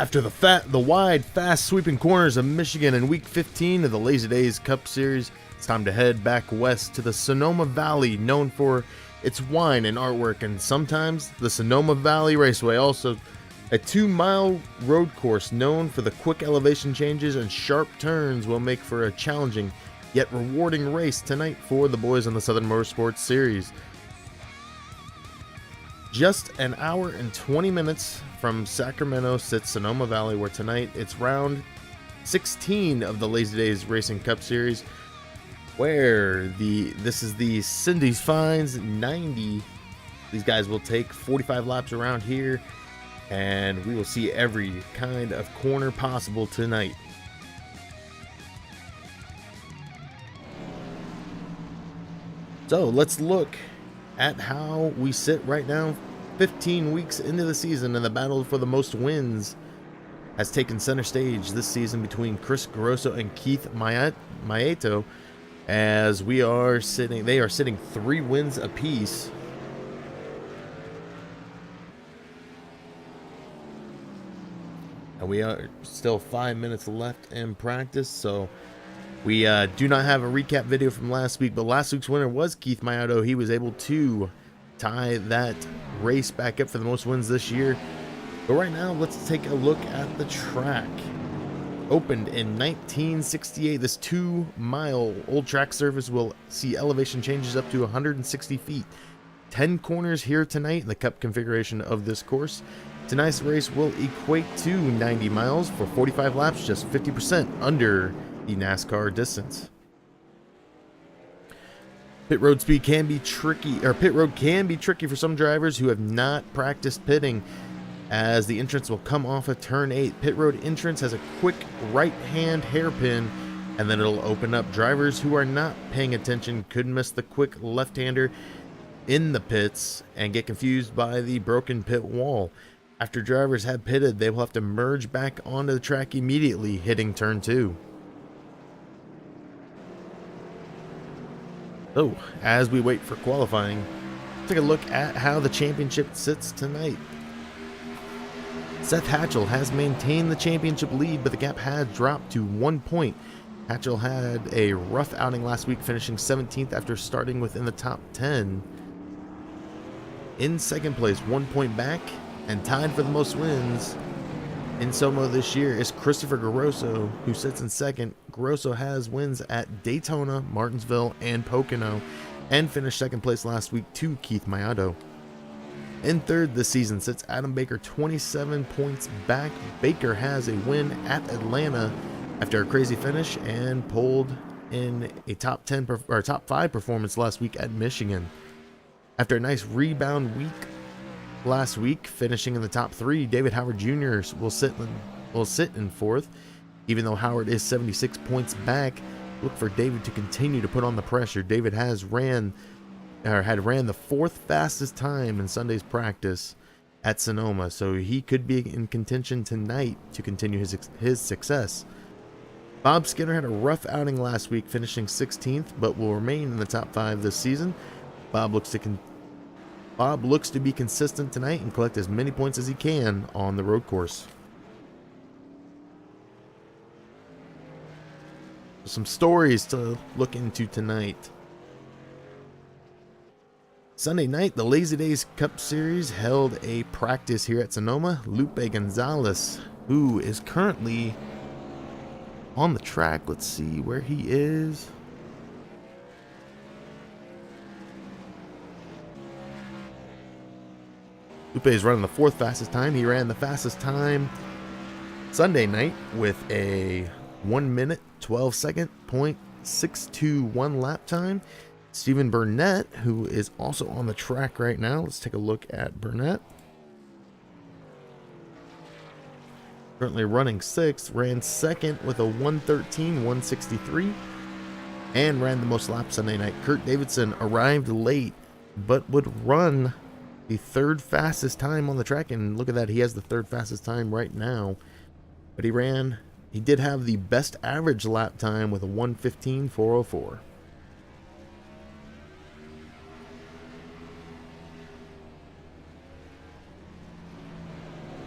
After the wide, fast sweeping corners of Michigan in Week 15 of the Lazy Days Cup Series, it's time to head back west to the Sonoma Valley, known for its wine and artwork, and sometimes the Sonoma Valley Raceway, also a 2-mile road course known for the quick elevation changes and sharp turns, will make for a challenging yet rewarding race tonight for the boys in the Southern Motorsports Series. Just an hour and 20 minutes from Sacramento sits Sonoma Valley, where tonight it's round 16 of the Lazy Days Racing Cup Series, where this is the Cindy's Fines 90. These guys will take 45 laps around here, and we will see every kind of corner possible tonight. So let's look at how we sit right now, 15 weeks into the season, and the battle for the most wins has taken center stage this season between Chris Grosso and Keith Maeto, as they are sitting 3 wins apiece. And we are still 5 minutes left in practice, so we do not have a recap video from last week, but last week's winner was Keith Maeto. He was able to tie that race back up for the most wins this year. But right now, let's take a look at the track. Opened in 1968, this 2-mile old track surface will see elevation changes up to 160 feet. 10 corners here tonight in the Cup configuration of this course. Tonight's race will equate to 90 miles for 45 laps, just 50% under the NASCAR distance. Pit road can be tricky for some drivers who have not practiced pitting, as the entrance will come off of turn 8. Pit road entrance has a quick right-hand hairpin, and then it'll open up. Drivers who are not paying attention could miss the quick left-hander in the pits and get confused by the broken pit wall. After drivers have pitted, they will have to merge back onto the track immediately, hitting turn 2. So, as we wait for qualifying, take a look at how the championship sits tonight. Seth Hatchell has maintained the championship lead, but the gap has dropped to 1 point. Hatchell had a rough outing last week, finishing 17th after starting within the top 10. In second place, 1 point back, and tied for the most wins in SoMO this year is Christopher Grosso, who sits in second. Grosso has wins at Daytona, Martinsville, and Pocono, and finished second place last week to Keith Maeto. In third this season sits Adam Baker, 27 points back. Baker has a win at Atlanta after a crazy finish and pulled in a top 5 performance last week at Michigan. After a nice rebound week last week, finishing in the top 3, David Howard Jr. will sit in fourth. Even though Howard is 76 points back, look for David to continue to put on the pressure. David had ran the 4th fastest time in Sunday's practice at Sonoma, so he could be in contention tonight to continue his success. Bob Skinner had a rough outing last week, finishing 16th, but will remain in the top 5 this season. Bob looks to be consistent tonight and collect as many points as he can on the road course. Some stories to look into tonight. Sunday night, the Lazy Days Cup Series held a practice here at Sonoma. Lupe Gonzalez, who is currently on the track, let's see where he is. Lupe is running the 4th fastest time. He ran the fastest time Sunday night with a 1 minute 12 second .621 lap time. Stephen Burnett, who is also on the track right now. Let's take a look at Burnett. Currently running 6th, ran 2nd with a 1:13.163, and ran the most laps Sunday night. Kurt Davidson arrived late, but would run the 3rd fastest time on the track, and look at that, he has the 3rd fastest time right now. But he did have the best average lap time with a 1:15.404.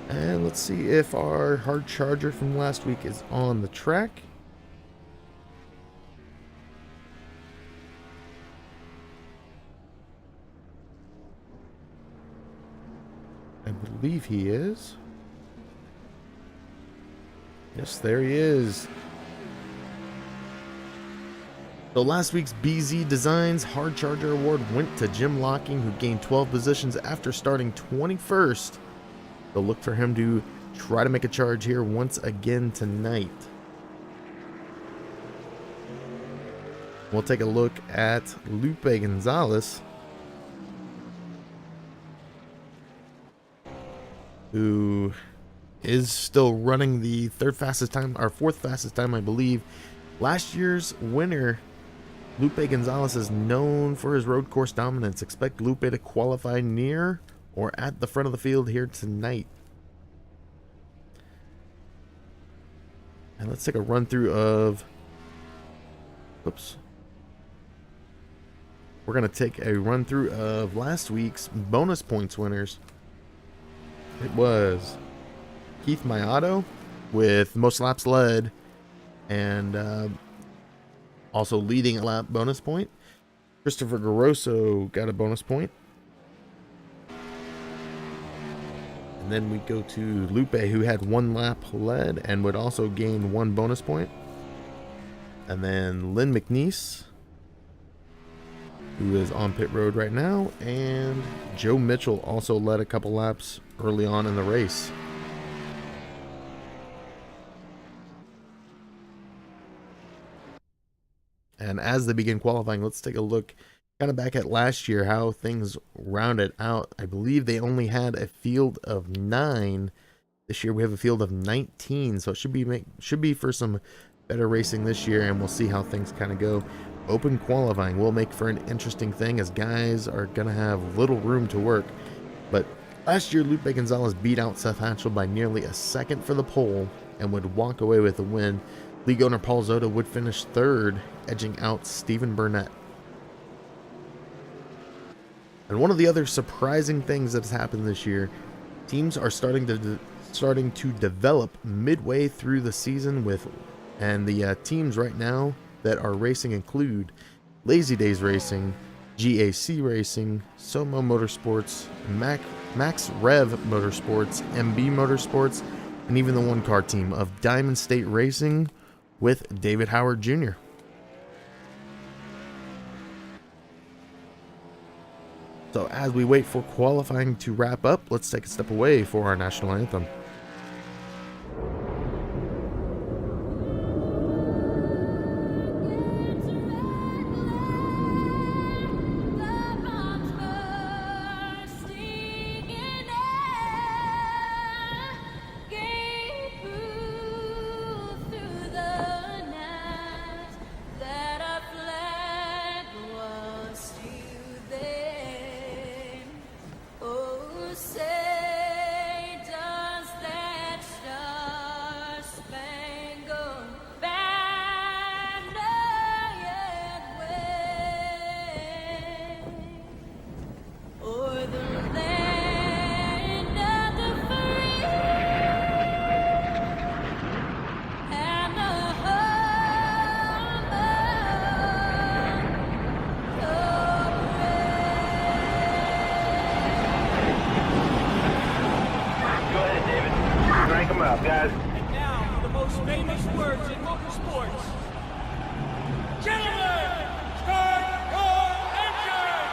And let's see if our hard charger from last week is on the track. I believe he is. Yes, there he is. So last week's BZ Designs Hard Charger Award went to Jim Locking, who gained 12 positions after starting 21st. So look for him to try to make a charge here once again tonight. We'll take a look at Lupe Gonzalez, who is still running the third fastest time, or fourth fastest time, I believe. Last year's winner, Lupe Gonzalez, is known for his road course dominance. Expect Lupe to qualify near or at the front of the field here tonight. And let's take a run through of, oops. We're going to take a run through of last week's bonus points winners. It was Keith Mayato with most laps led and also leading a lap bonus point. Christopher Garoso got a bonus point. And then we go to Lupe, who had 1 lap led and would also gain 1 bonus point. And then Lynn McNeese, who is on pit road right now, and Joe Mitchell also led a couple laps early on in the race. And as they begin qualifying, let's take a look kind of back at last year, how things rounded out. I believe they only had a field of 9. This year we have a field of 19, so it should be for some better racing this year, and we'll see how things kind of go. Open qualifying will make for an interesting thing, as guys are going to have little room to work. But last year, Lupe Gonzalez beat out Seth Hatchell by nearly a second for the pole and would walk away with the win. League owner Paul Zota would finish 3rd, edging out Stephen Burnett. And one of the other surprising things that has happened this year, teams are starting to develop midway through the season and the teams right now that are racing include Lazy Days Racing, GAC Racing, SoMO Motorsports, Max Rev Motorsports, MB Motorsports, and even the one-car team of Diamond State Racing with David Howard Jr. So as we wait for qualifying to wrap up, let's take a step away for our national anthem. Guys. And now, the most famous words in motorsports. Gentlemen, start your engine!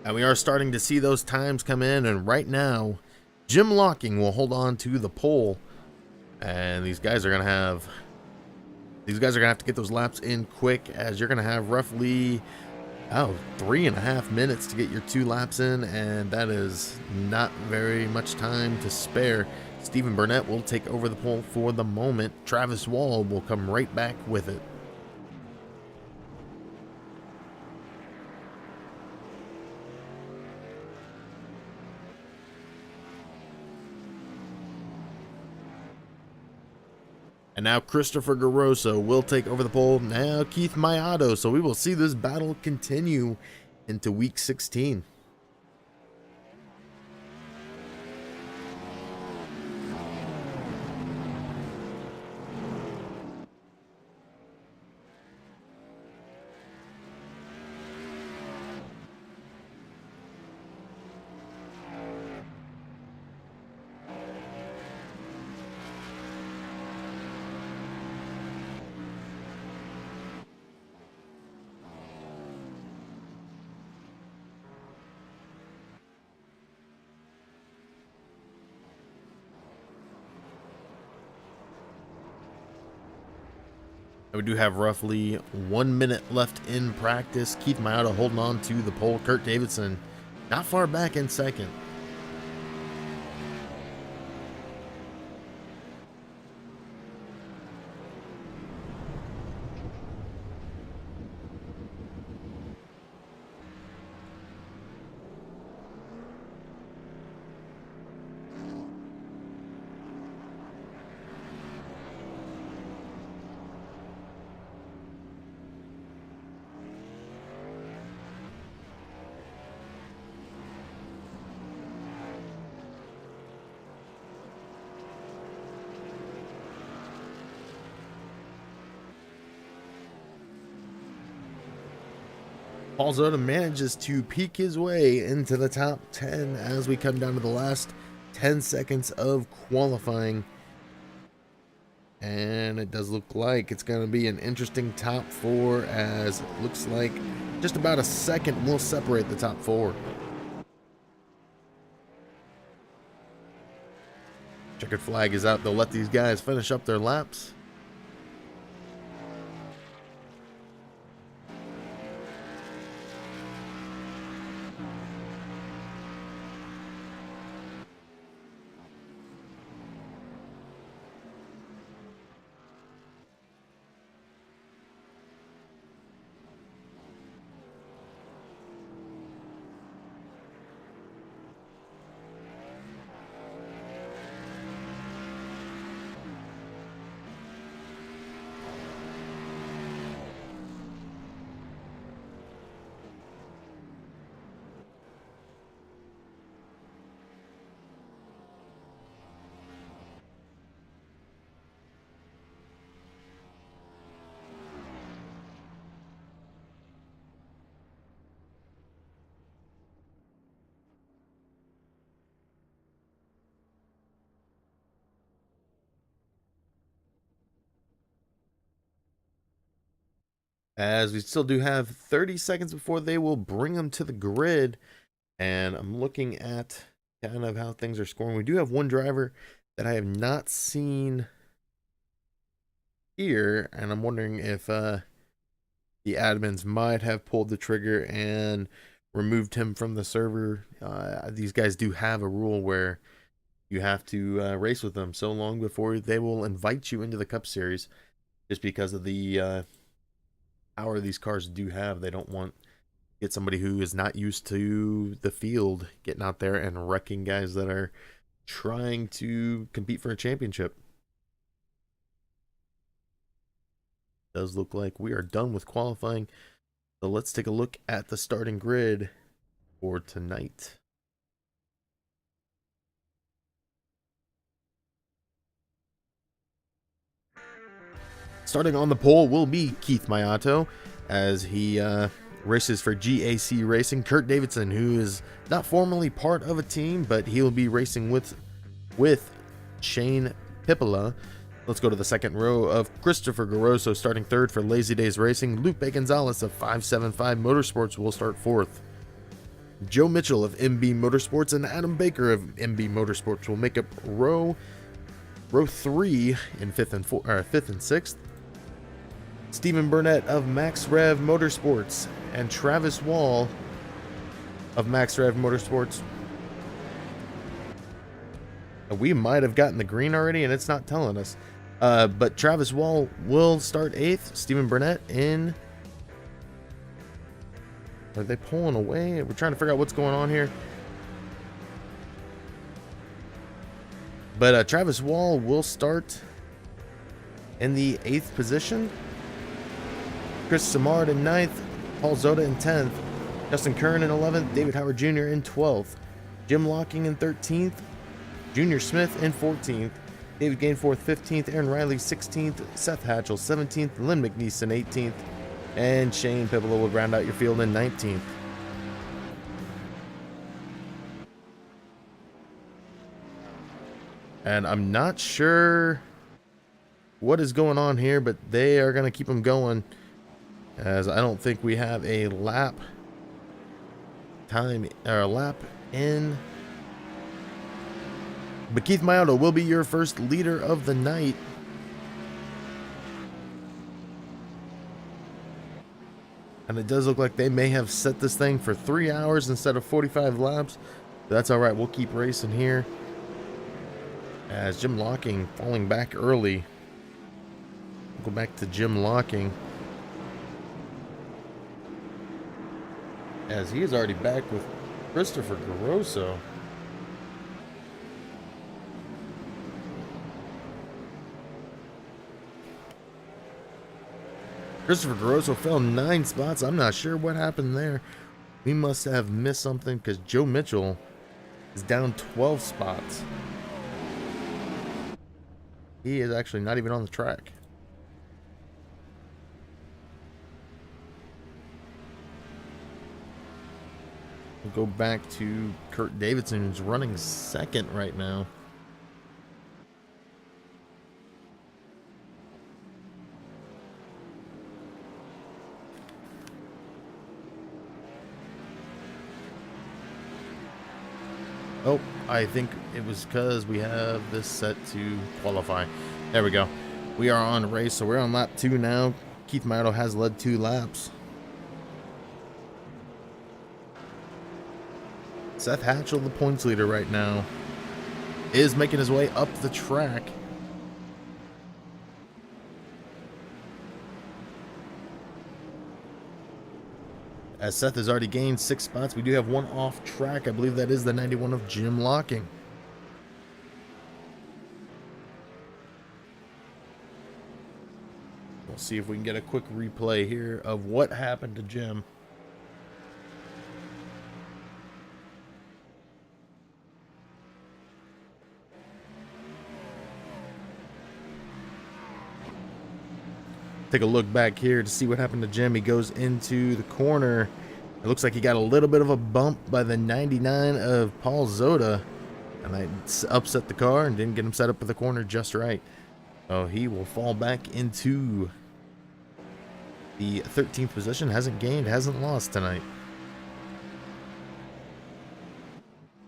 And we are starting to see those times come in, and right now, Jim Locking will hold on to the pole, and these guys are going to have to get those laps in quick, as you're going to have roughly 3.5 minutes to get your 2 laps in, and that is not very much time to spare. Stephen Burnett will take over the pole for the moment. Travis Wall will come right back with it. And now Christopher Garoso will take over the pole. Now Keith Mayato. So we will see this battle continue into week 16. We do have roughly 1 minute left in practice. Keith Mayato holding on to the pole. Kurt Davidson not far back in second. Paul Zota manages to peek his way into the top 10 as we come down to the last 10 seconds of qualifying. And it does look like it's going to be an interesting top 4, as it looks like just about a second will separate the top 4. Checkered flag is out. They'll let these guys finish up their laps. As we still do have 30 seconds before they will bring them to the grid. And I'm looking at kind of how things are scoring. We do have one driver that I have not seen here, and I'm wondering if the admins might have pulled the trigger and removed him from the server. These guys do have a rule where you have to race with them so long before they will invite you into the Cup Series, just because of the power these cars do have. They don't want to get somebody who is not used to the field getting out there and wrecking guys that are trying to compete for a championship. Does look like we are done with qualifying, so let's take a look at the starting grid for tonight. Starting on the pole will be Keith Mayato, as he races for GAC Racing. Kurt Davidson, who is not formally part of a team, but he will be racing with Shane Pippola. Let's go to the second row of Christopher Garoso starting third for Lazy Days Racing. Lupe Gonzalez of 575 Motorsports will start fourth. Joe Mitchell of MB Motorsports and Adam Baker of MB Motorsports will make up row 3 in fifth and sixth. Stephen Burnett of Max Rev Motorsports and Travis Wall of Max Rev Motorsports. We might have gotten the green already and it's not telling us. But Travis Wall will start 8th. Stephen Burnett in. Are they pulling away? We're trying to figure out what's going on here. But Travis Wall will start In the 8th position, Chris Samard in 9th, Paul Zota in 10th, Justin Kern in 11th, David Howard Jr. in 12th, Jim Locking in 13th, Junior Smith in 14th, David Gainforth 15th, Aaron Riley 16th, Seth Hatchell 17th, Lynn McNeeson 18th, and Shane Pibolo would round out your field in 19th. And I'm not sure what is going on here, but they are going to keep them going, as I don't think we have a lap time or a lap in. But Keith Mayoto will be your first leader of the night. And it does look like they may have set this thing for 3 hours instead of 45 laps. But that's all right. We'll keep racing here. As Jim Locking falling back early. We'll go back to Jim Locking, as he is already back with Christopher Garoso. Christopher Garoso fell 9 spots. I'm not sure what happened there. We must have missed something, because Joe Mitchell is down 12 spots. He is actually not even on the track. We'll go back to Kurt Davidson, who's running second right now. Oh, I think it was because we have this set to qualify. There we go. We are on race, so we're on lap 2 now. Keith Mayoto has led 2 laps. Seth Hatchell, the points leader right now, is making his way up the track. As Seth has already gained 6 spots, we do have one off track. I believe that is the 91 of Jim Locking. We'll see if we can get a quick replay here of what happened to Jim. Take a look back here to see what happened to Jim. He goes into the corner. It looks like he got a little bit of a bump by the 99 of Paul Zota, and that upset the car and didn't get him set up for the corner just right. So he will fall back into the 13th position. Hasn't gained, hasn't lost tonight.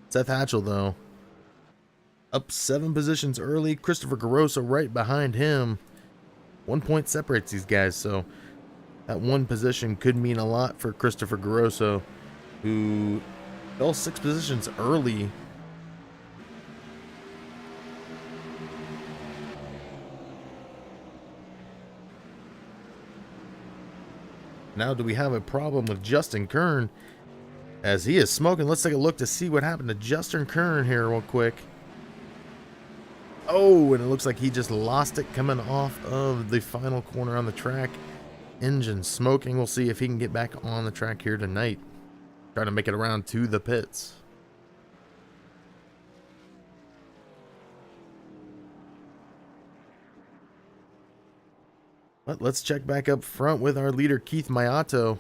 Seth Hatchell, though, up 7 positions early. Christopher Garoso right behind him. 1 point separates these guys, so that 1 position could mean a lot for Christopher Garoso, who fell 6 positions early. Now, do we have a problem with Justin Kern, as he is smoking? Let's take a look to see what happened to Justin Kern here real quick. Oh, and it looks like he just lost it coming off of the final corner on the track. Engine smoking. We'll see if he can get back on the track here tonight. Try to make it around to the pits. But let's check back up front with our leader, Keith Mayoto.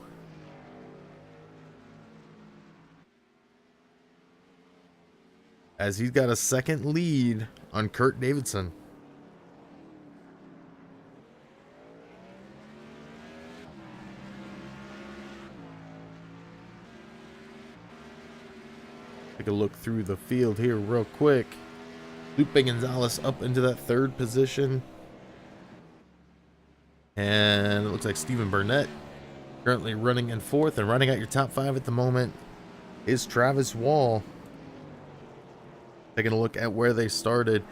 As he's got a second lead on Kurt Davidson. Take a look through the field here real quick. Lupe Gonzalez up into that 3rd position. And it looks like Stephen Burnett currently running in 4th, and running out your top 5 at the moment is Travis Wall. Taking a look at where they started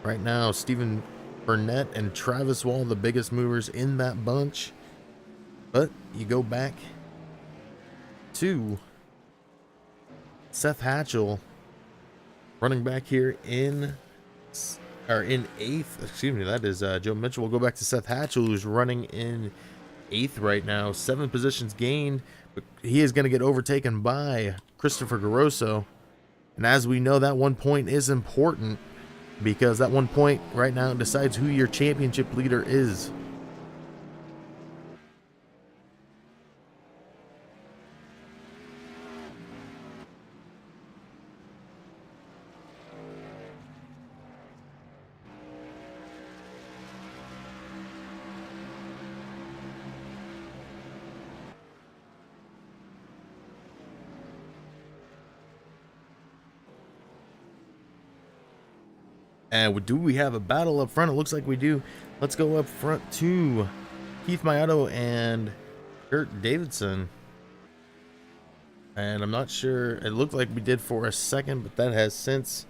right now, Stephen Burnett and Travis Wall, the biggest movers in that bunch. But you go back to Seth Hatchell running back here in or in 8th. Excuse me, that is Joe Mitchell. We'll go back to Seth Hatchell, who's running in 8th right now. 7 positions gained, but he is going to get overtaken by Christopher Garoso. And as we know, that 1 point is important because that 1 point right now decides who your championship leader is. And do we have a battle up front? It looks like we do. Let's go up front to Keith Mayato and Kurt Davidson. And I'm not sure. It looked like we did for a second, but that has since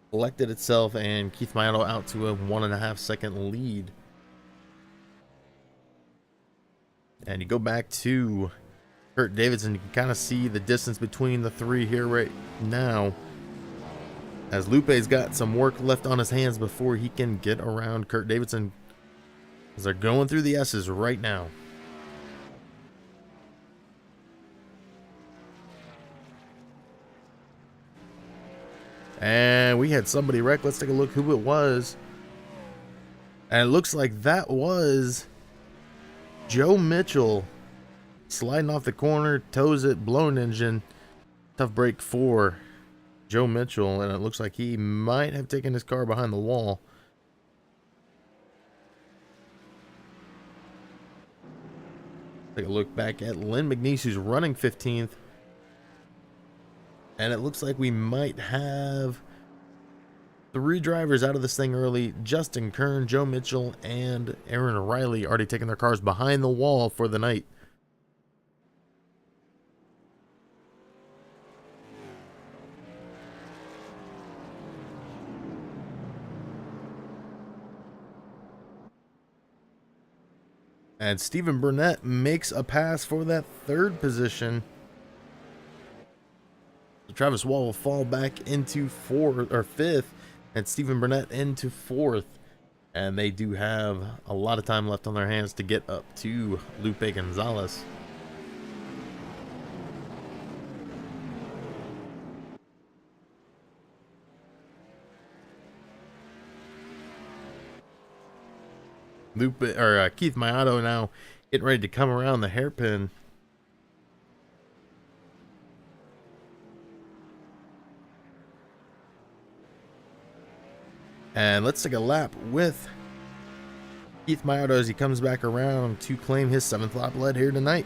collected itself, and Keith Mayato out to a 1.5 second lead. And you go back to Kurt Davidson, you can kind of see the distance between the three here right now, as Lupe's got some work left on his hands before he can get around Kurt Davidson, as they're going through the S's right now. And we had somebody wreck. Let's take a look who it was. And it looks like that was Joe Mitchell, sliding off the corner, toes it, blown engine. Tough break for Joe Mitchell, and it looks like he might have taken his car behind the wall. Take a look back at Lynn McNeese, who's running 15th. And it looks like we might have 3 drivers out of this thing early. Justin Kern, Joe Mitchell, and Aaron Riley already taking their cars behind the wall for the night. And Stephen Burnett makes a pass for that 3rd position. So Travis Wall will fall back into 4th or 5th, and Stephen Burnett into 4th. And they do have a lot of time left on their hands to get up to Lupe Gonzalez. Keith Mayato now getting ready to come around the hairpin. And let's take a lap with Keith Mayato as he comes back around to claim his 7th lap lead here tonight.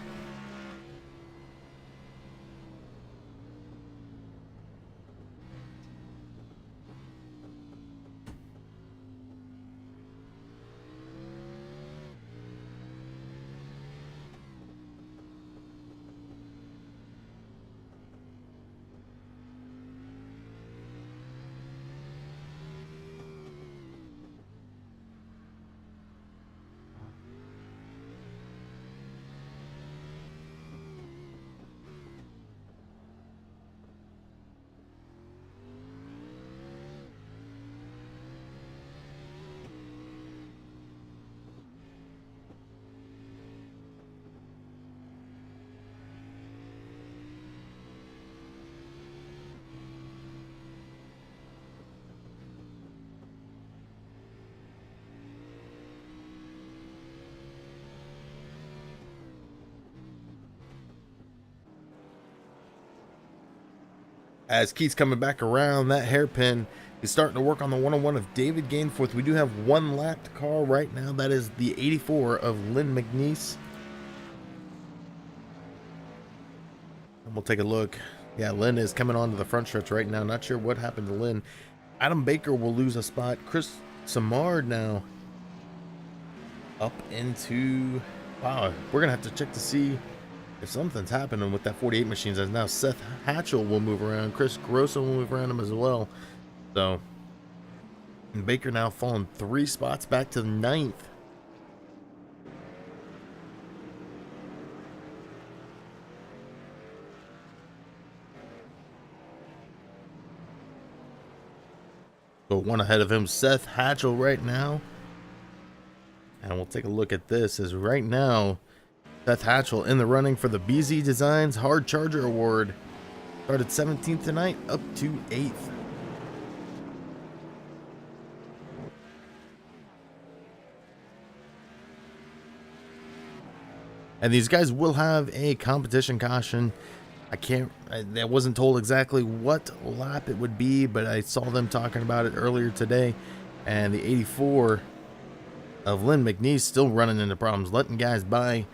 As Keith's coming back around that hairpin, he's starting to work on the 101 of David Gainforth. We do have 1 lapped car right now. That is the 84 of Lynn McNeese. And we'll take a look. Yeah, Lynn is coming onto the front stretch right now. Not sure what happened to Lynn. Adam Baker will lose a spot. Chris Samard now up into... Wow, we're going to have to check to see if something's happening with that 48 machines, as now Seth Hatchell will move around. Chris Grosso will move around him as well. So, and Baker now falling 3 spots back to 9th. But one ahead of him, Seth Hatchell right now. And we'll take a look at this as right now, Seth Hatchell in the running for the BZ Designs Hard Charger Award. Started 17th tonight, up to 8th. And these guys will have a competition caution. I wasn't told exactly what lap it would be, but I saw them talking about it earlier today. And the 84 of Lynn McNeese still running into problems, letting guys by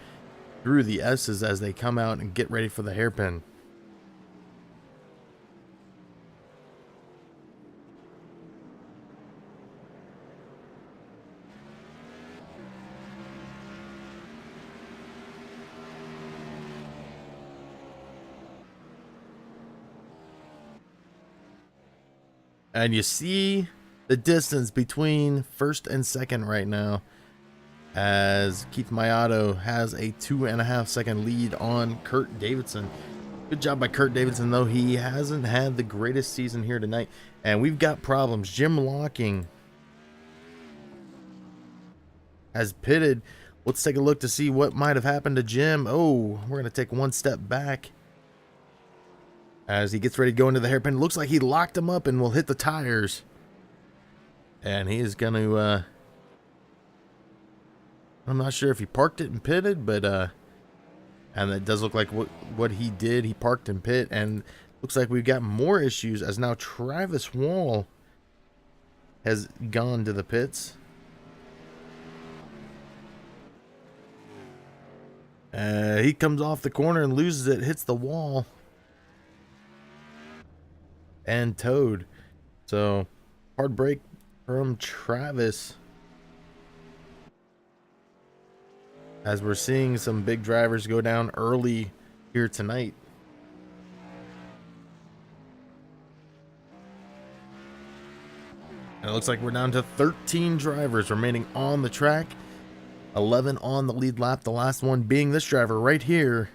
through the S's as they come out and get ready for the hairpin. And you see the distance between first and second right now, as Keith Mayato has a 2.5 second lead on Kurt Davidson. Good job by Kurt Davidson, though he hasn't had the greatest season here tonight. And we've got problems. Jim Locking has pitted. Let's take a look to see what might have happened to Jim. Oh, we're going to take one step back as he gets ready to go into the hairpin. Looks like he locked him up and will hit the tires. And he is going to, I'm not sure if he parked it and pitted, but, and that does look like what he did. He parked and pit, and looks like we've got more issues as now Travis Wall has gone to the pits. He comes off the corner and loses it, hits the wall, and towed. So hard break from Travis, as we're seeing some big drivers go down early here tonight. And it looks like we're down to 13 drivers remaining on the track, 11 on the lead lap, the last one being this driver right here,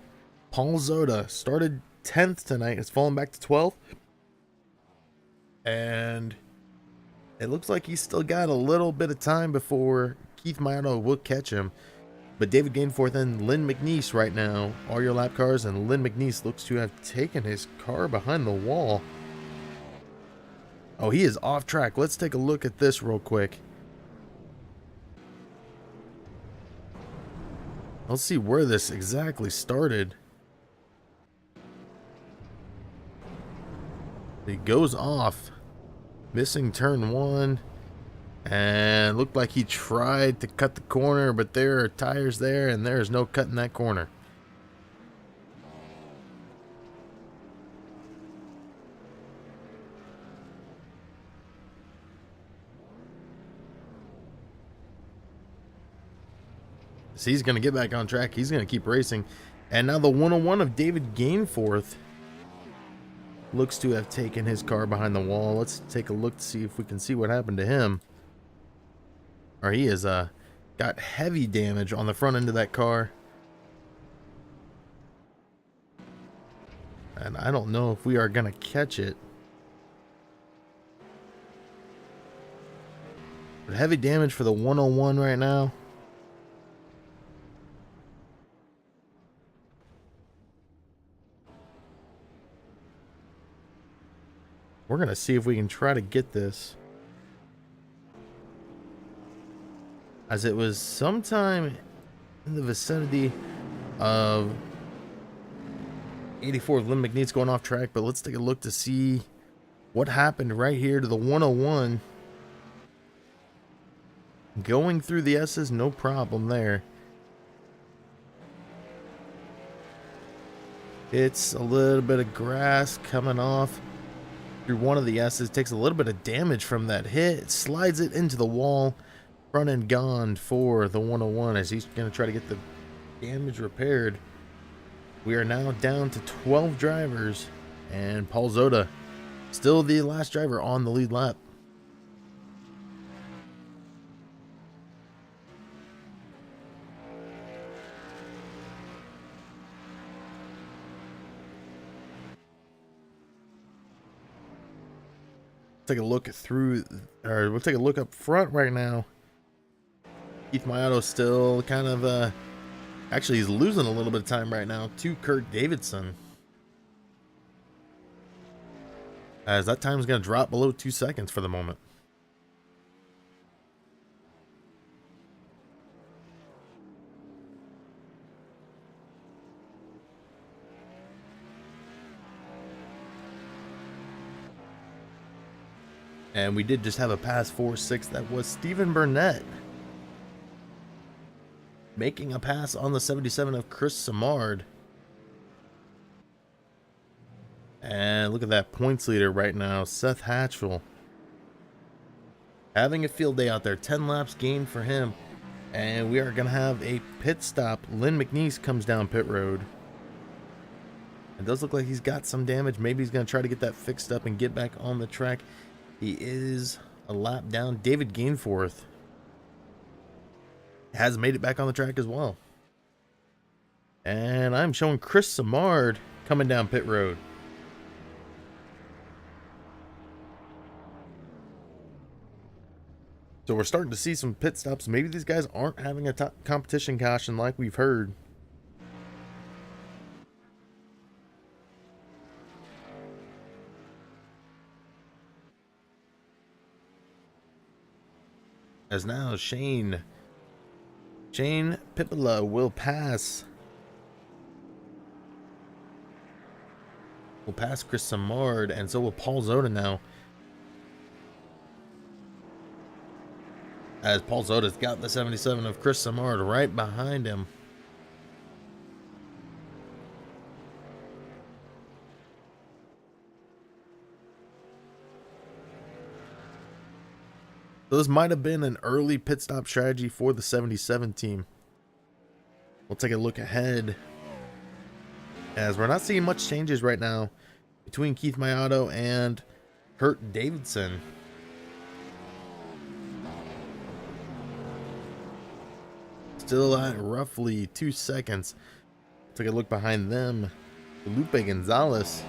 Paul Zoda. Started 10th tonight, it's fallen back to 12th. And it looks like he's still got a little bit of time before Keith Mayato will catch him. But David Gainforth and Lynn McNeese right now are your lap cars, and Lynn McNeese looks to have taken his car behind the wall. Oh, he is off track. Let's take a look at this real quick. Let's see where this exactly started. He goes off, missing turn one, and looked like he tried to cut the corner, but there are tires there, and there is no cutting that corner. So he's going to get back on track. He's going to keep racing. And now the 101 of David Gainforth looks to have taken his car behind the wall. Let's take a look to see if we can see what happened to him. Or he has got heavy damage on the front end of that car. And I don't know if we are going to catch it. But heavy damage for the 101 right now. We're going to see if we can try to get this, as it was sometime in the vicinity of 84 of Lynn McNeese going off track. But let's take a look to see what happened right here to the 101. Going through the S's, no problem there. It's a little bit of grass coming off through one of the S's, takes a little bit of damage from that hit, slides it into the wall, front end gone for the 101 as he's going to try to get the damage repaired. We are now down to 12 drivers, and Paul Zoda still the last driver on the lead lap. Take a look through, or we'll take a look up front right now. Keith Mayato still kind of, actually he's losing a little bit of time right now to Kurt Davidson. As that time is going to drop below 2 seconds for the moment. And we did just have a pass 4-6. That was Stephen Burnett making a pass on the 77 of Chris Samard. And look at that points leader right now, Seth Hatchell. Having a field day out there, 10 laps gained for him. And we are going to have a pit stop. Lynn McNeese comes down pit road. It does look like he's got some damage. Maybe he's going to try to get that fixed up and get back on the track. He is a lap down. David Gainforth has made it back on the track as well. And I'm showing Chris Samard coming down pit road. So we're starting to see some pit stops. Maybe these guys aren't having a competition caution like we've heard. As now Shane Pippola will pass. Will pass Chris Samard, and so will Paul Zoda now. As Paul Zoda's got the 77 of Chris Samard right behind him. So this might have been an early pit stop strategy for the 77 team. We'll take a look ahead, as we're not seeing much changes right now between Keith Mayato and Kurt Davidson. Still at roughly 2 seconds. Take a look behind them. Felipe Gonzalez,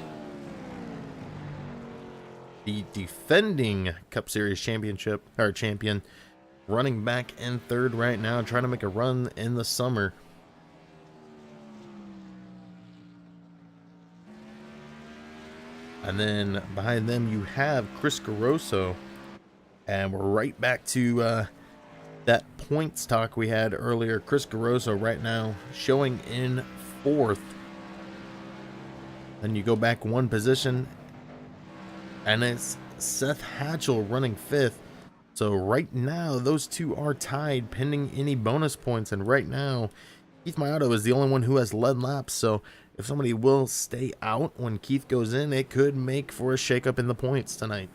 the defending Cup Series championship or champion, running back in third right now, trying to make a run in the summer. And then behind them you have Chris Garoso, and we're right back to that points talk we had earlier. Chris Garoso right now showing in fourth. Then you go back one position, and it's Seth Hatchell running fifth. So right now, those two are tied pending any bonus points. And right now, Keith Mayato is the only one who has led laps. So if somebody will stay out when Keith goes in, it could make for a shakeup in the points tonight.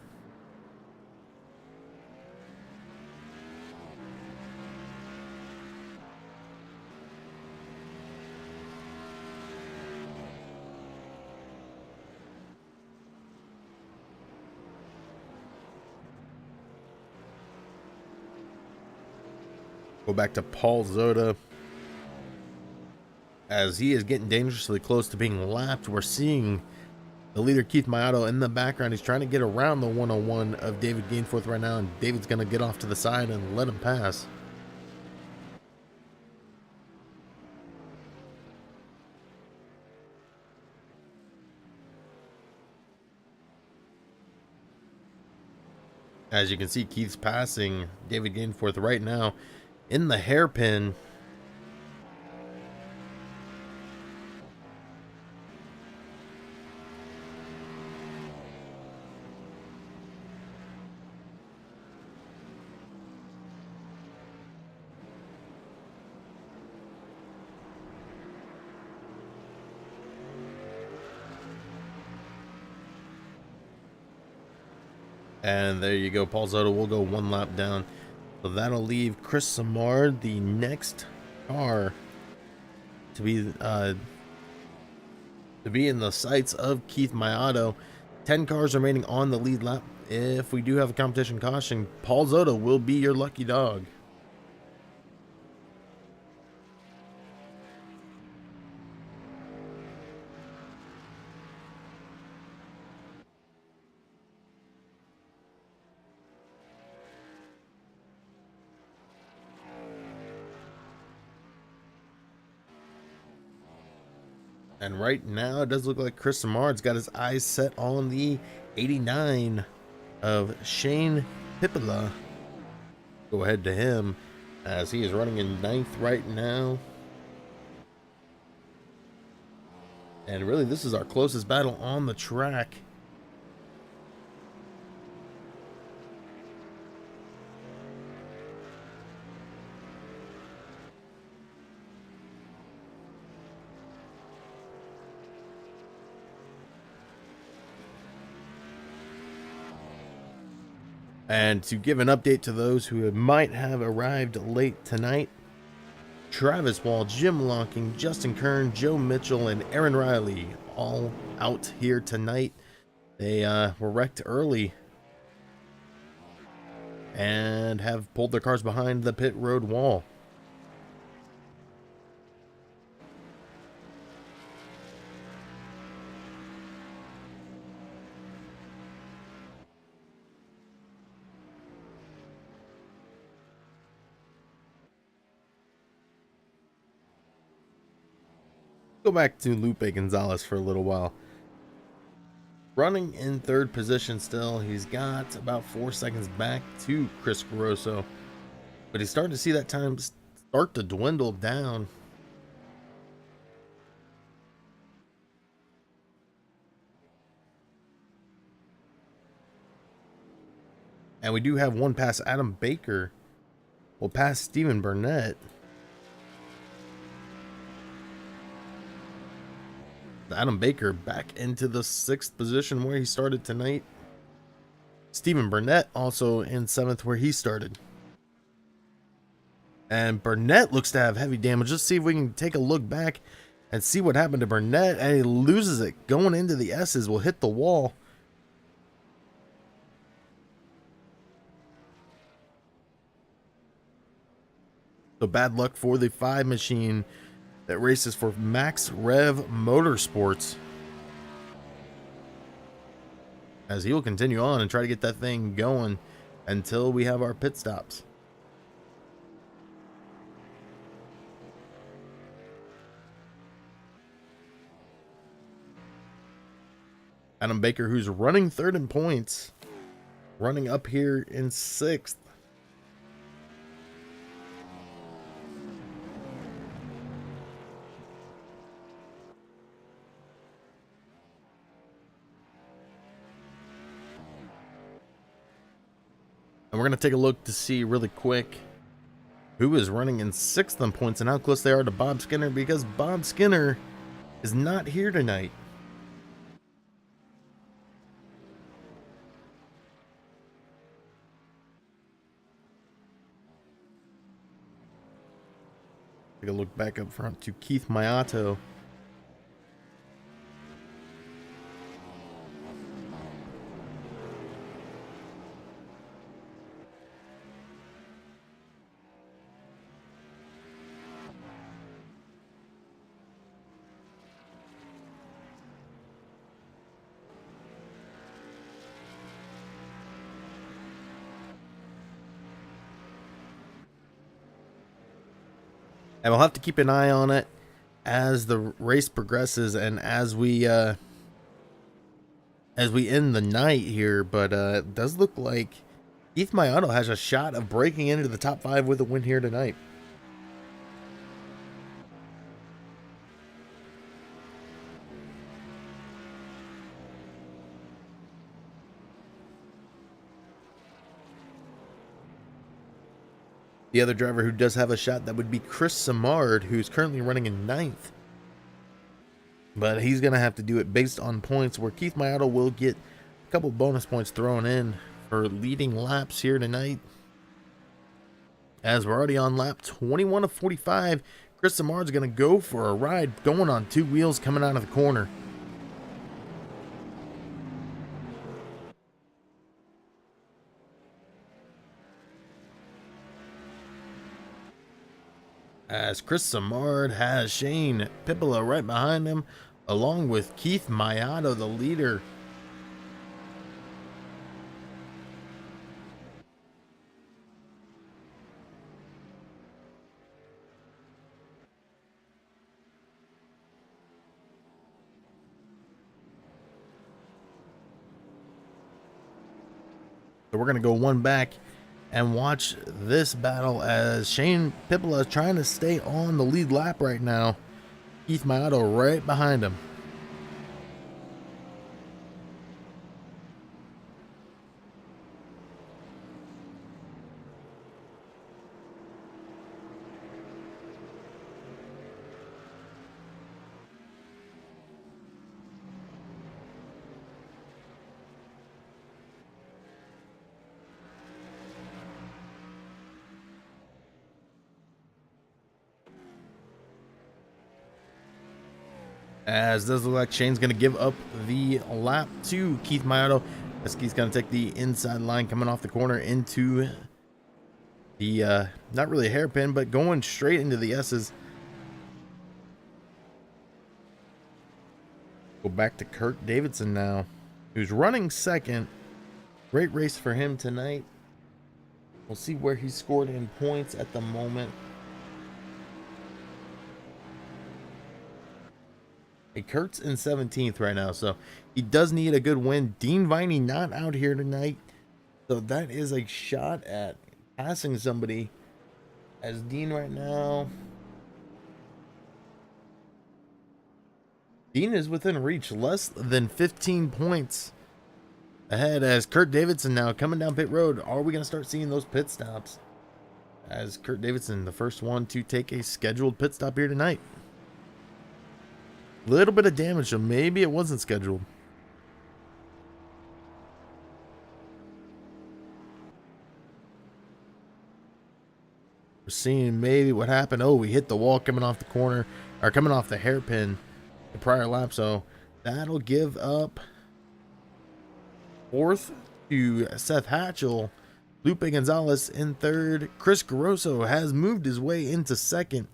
Go back to Paul Zoda, as he is getting dangerously close to being lapped. We're seeing the leader Keith Mayato in the background. He's trying to get around the 101 of David Gainforth right now, and David's going to get off to the side and let him pass. As you can see, Keith's passing David Gainforth right now in the hairpin. And there you go. Paul Zoda will go one lap down. So that'll leave Chris Samard, the next car, to be in the sights of Keith Mayato. 10 cars remaining on the lead lap. If we do have a competition caution, Paul Zoda will be your lucky dog. And right now, it does look like Chris Samard's got his eyes set on the 89 of Shane Pippola. Go ahead to him as he is running in 9th right now. And really, this is our closest battle on the track. And to give an update to those who might have arrived late tonight, Travis Wall, Jim Locking, Justin Kern, Joe Mitchell, and Aaron Riley all out here tonight. They were wrecked early and have pulled their cars behind the pit road wall. Go back to Lupe Gonzalez for a little while. Running in 3rd position still. He's got about 4 seconds back to Chris Grosso, but he's starting to see that time start to dwindle down. And we do have one past Adam Baker. We'll pass Stephen Burnett. Adam Baker back into the 6th position where he started tonight. Stephen Burnett also in 7th where he started. And Burnett looks to have heavy damage. Let's see if we can take a look back and see what happened to Burnett. And he loses it. Going into the S's, will hit the wall. So bad luck for the 5 machine that races for Max Rev Motorsports, as he will continue on and try to get that thing going until we have our pit stops. Adam Baker, who's running 3rd in points, running up here in 6th. And we're going to take a look to see really quick who is running in 6th on points and how close they are to Bob Skinner, because Bob Skinner is not here tonight. Take a look back up front to Keith Mayato. And we'll have to keep an eye on it as the race progresses and as we end the night here. But it does look like Keith Mayato has a shot of breaking into the top 5 with a win here tonight. The other driver who does have a shot, that would be Chris Samard, who's currently running in 9th. But he's going to have to do it based on points, where Keith Mayato will get a couple bonus points thrown in for leading laps here tonight. As we're already on lap 21 of 45, Chris Samard's going to go for a ride, going on 2 wheels coming out of the corner. As Chris Samard has Shane Pippola right behind him, along with Keith Mayato, the leader. So we're going to go one back and watch this battle as Shane Pippola is trying to stay on the lead lap right now. Keith Maotto right behind him. As does look like Shane's going to give up the lap to Keith Maotto. As Keith's going to take the inside line coming off the corner into the, not really a hairpin, but going straight into the S's. Go back to Kurt Davidson now, who's running second. Great race for him tonight. We'll see where he scored in points at the moment. Kurt's in 17th right now, so he does need a good win. Dean Viney not out here tonight, so that is a shot at passing somebody. As Dean right now, Dean is within reach, less than 15 points ahead. As Kurt Davidson now coming down pit road. Are we going to start seeing those pit stops? As Kurt Davidson, the first one to take a scheduled pit stop here tonight. Little bit of damage, so maybe it wasn't scheduled. We're seeing maybe what happened. Oh, we hit the wall coming off the corner, or coming off the hairpin the prior lap, so that'll give up fourth to Seth Hatchell. Lupe Gonzalez in third. Chris Grosso has moved his way into second.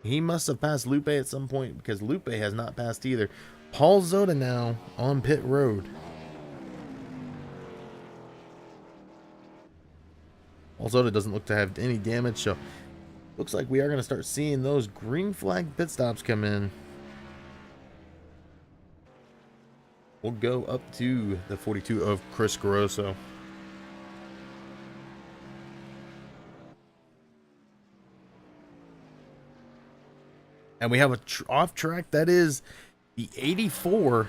He must have passed Lupe at some point because Lupe has not passed either. Paul Zota now on pit road. Paul Zota doesn't look to have any damage, so looks like we are going to start seeing those green flag pit stops come in. We'll go up to the 42 of Chris Grosso. And we have a off track that is the 84.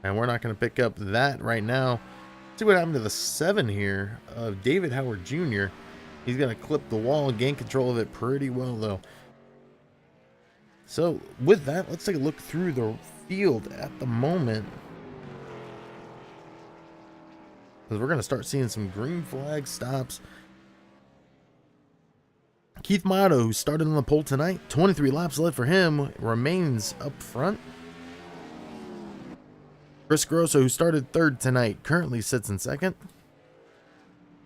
And we're not going to pick up that right now. See what happened to the 7 here of David Howard Jr. He's going to clip the wall and gain control of it pretty well, though. So with that, let's take a look through the field at the moment. Because we're going to start seeing some green flag stops. Keith Maotto, who started on the pole tonight, 23 laps left for him, remains up front. Chris Grosso, who started third tonight, currently sits in second.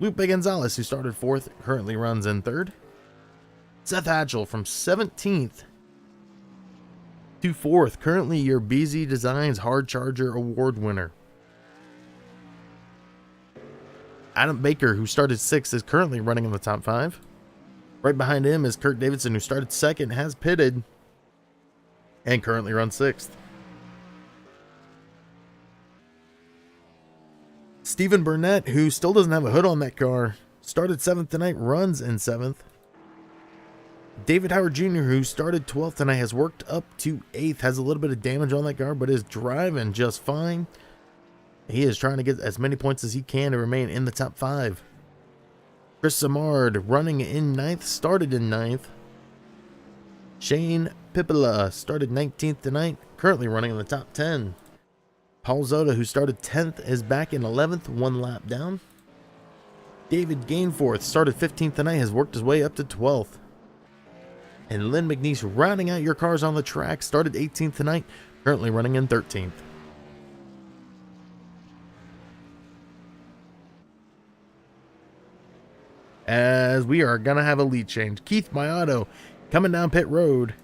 Lupe Gonzalez, who started fourth, currently runs in third. Seth Hatchell from 17th to fourth, currently your BZ Designs Hard Charger Award winner. Adam Baker, who started sixth, is currently running in the top 5. Right behind him is Kurt Davidson, who started second, has pitted, and currently runs 6th. Stephen Burnett, who still doesn't have a hood on that car, started 7th tonight, runs in 7th. David Howard Jr., who started 12th tonight, has worked up to 8th, has a little bit of damage on that car, but is driving just fine. He is trying to get as many points as he can to remain in the top 5. Chris Samard running in 9th, started in 9th. Shane Pippola started 19th tonight, currently running in the top 10. Paul Zota, who started 10th, is back in 11th, 1 lap down. David Gainforth started 15th tonight, has worked his way up to 12th. And Lynn McNeese, rounding out your cars on the track, started 18th tonight, currently running in 13th. As we are going to have a lead change. Keith Maotto coming down pit road.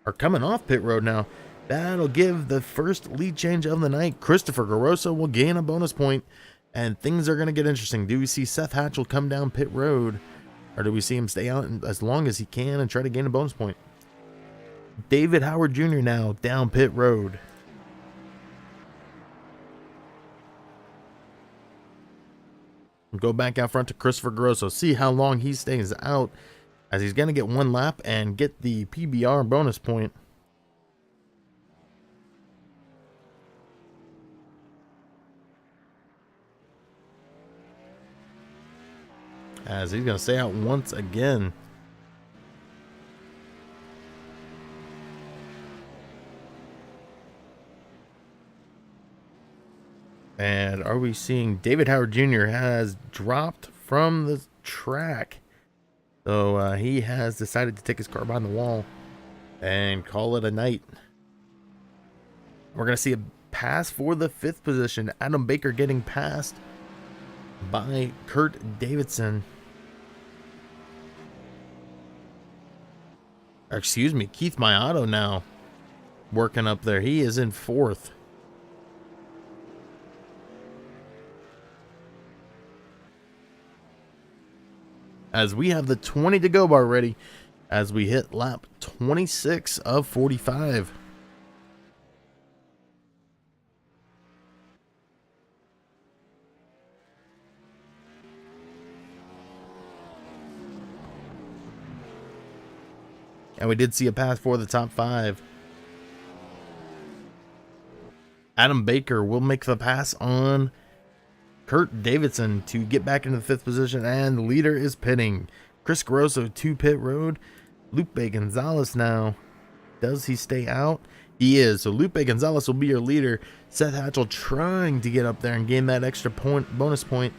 Or coming off pit road now. That'll give the first lead change of the night. Christopher Garoso will gain a bonus point. And things are going to get interesting. Do we see Seth Hatchell come down pit road? Or do we see him stay out as long as he can and try to gain a bonus point? David Howard Jr. now down pit road. Go back out front to Christopher Grosso. See how long he stays out, as he's going to get one lap and get the PBR bonus point. As he's going to stay out once again. And are we seeing David Howard Jr. has dropped from the track? So he has decided to take his car behind the wall and call it a night. We're going to see a pass for the 5th position. Adam Baker getting passed by Kurt Davidson. Excuse me, Keith Mayato now working up there. He is in 4th. As we have the 20 to go bar ready as we hit lap 26 of 45. And we did see a pass for the top 5. Adam Baker will make the pass on Kurt Davidson to get back into the 5th position, and the leader is pitting. Chris Grosso to pit road. Lupe Gonzalez now. Does he stay out? He is. So Lupe Gonzalez will be your leader. Seth Hatchell trying to get up there and gain that extra bonus point.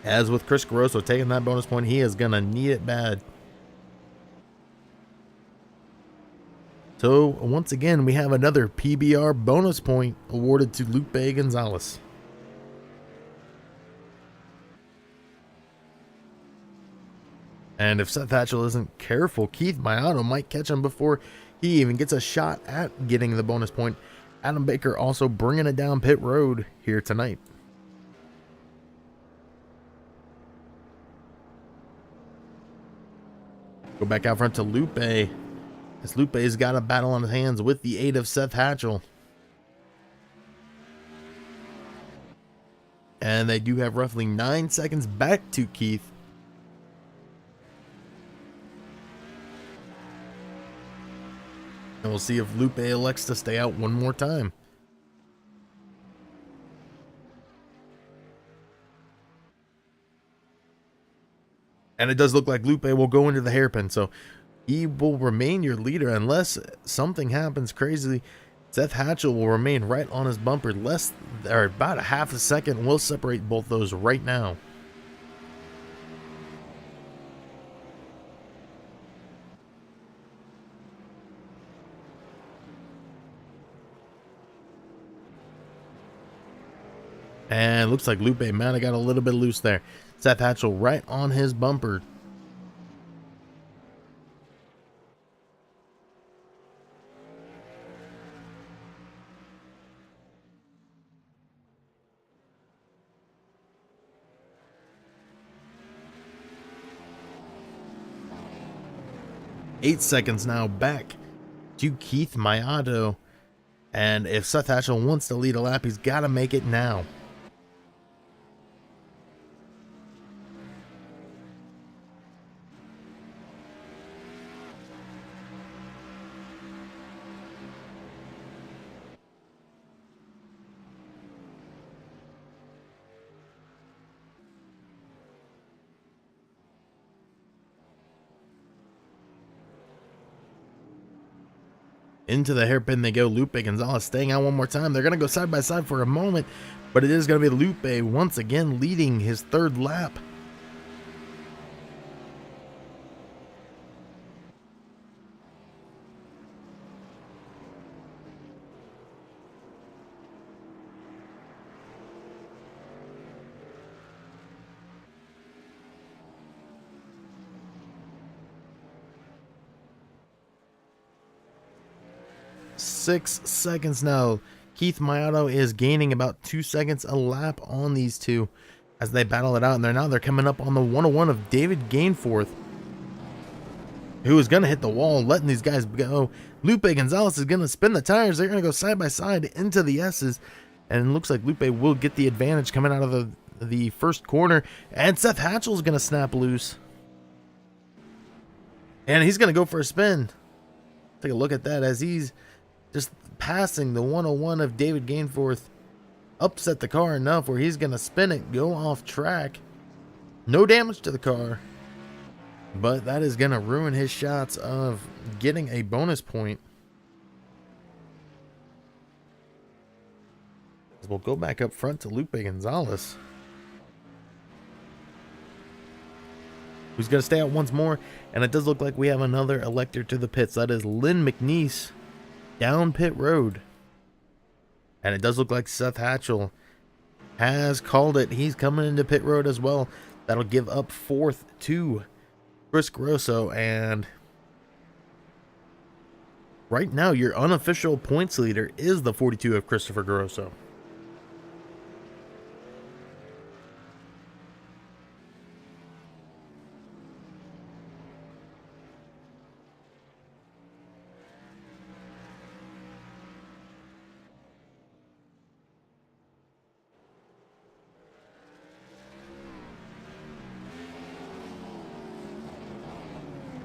As with Chris Grosso taking that bonus point, he is going to need it bad. So, once again, we have another PBR bonus point awarded to Lupe Gonzalez. And if Seth Hatchell isn't careful, Keith Mayato might catch him before he even gets a shot at getting the bonus point. Adam Baker also bringing it down pit road here tonight. Go back out front to Lupe. As Lupe's got a battle on his hands with the aid of Seth Hatchell. And they do have roughly 9 seconds back to Keith. And we'll see if Lupe elects to stay out one more time. And it does look like Lupe will go into the hairpin, so he will remain your leader unless something happens crazily. Seth Hatchell will remain right on his bumper. About a half a second will separate both those right now. And looks like Lupe might have got a little bit loose there. Seth Hatchell right on his bumper. Eight seconds now back to Keith Mayato. And if Seth Hatchell wants to lead a lap, he's got to make it now. Into the hairpin they go. Lupe Gonzalez staying out one more time. They're going to go side by side for a moment, but it is going to be Lupe once again leading his 3rd lap. Six seconds now. Keith Mayato is gaining about 2 seconds a lap on these two as they battle it out. And they're coming up on the 101 of David Gainforth, who is going to hit the wall, letting these guys go. Lupe Gonzalez is going to spin the tires. They're going to go side by side into the S's And it looks like Lupe will get the advantage coming out of the first corner. And Seth Hatchell's going to snap loose. And he's going to go for a spin. Take a look at that as he's just passing the 101 of David Gainforth. Upset the car enough where he's going to spin it, go off track. No damage to the car. But that is going to ruin his shots of getting a bonus point. We'll go back up front to Lupe Gonzalez, who's going to stay out once more. And it does look like we have another elector to the pits. That is Lynn McNeese down pit road. And it does look like Seth Hatchell has called it. He's coming into pit road as well. That'll give up fourth to Chris Grosso. And right now, your unofficial points leader is the 42 of Christopher Grosso.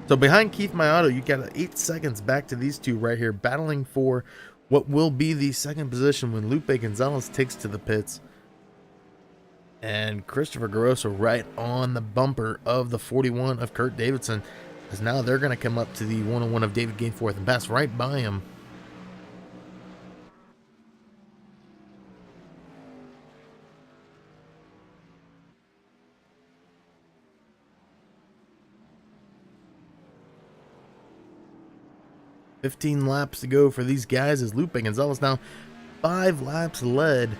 So behind Keith Mayato, you got 8 seconds back to these two right here, battling for what will be the second position when Lupe Gonzalez takes to the pits. And Christopher Grosso right on the bumper of the 41 of Kurt Davidson, as now they're going to come up to the 101 of David Gainforth and pass right by him. $15 laps to go for these guys as Lupe Gonzalez now 5 laps led.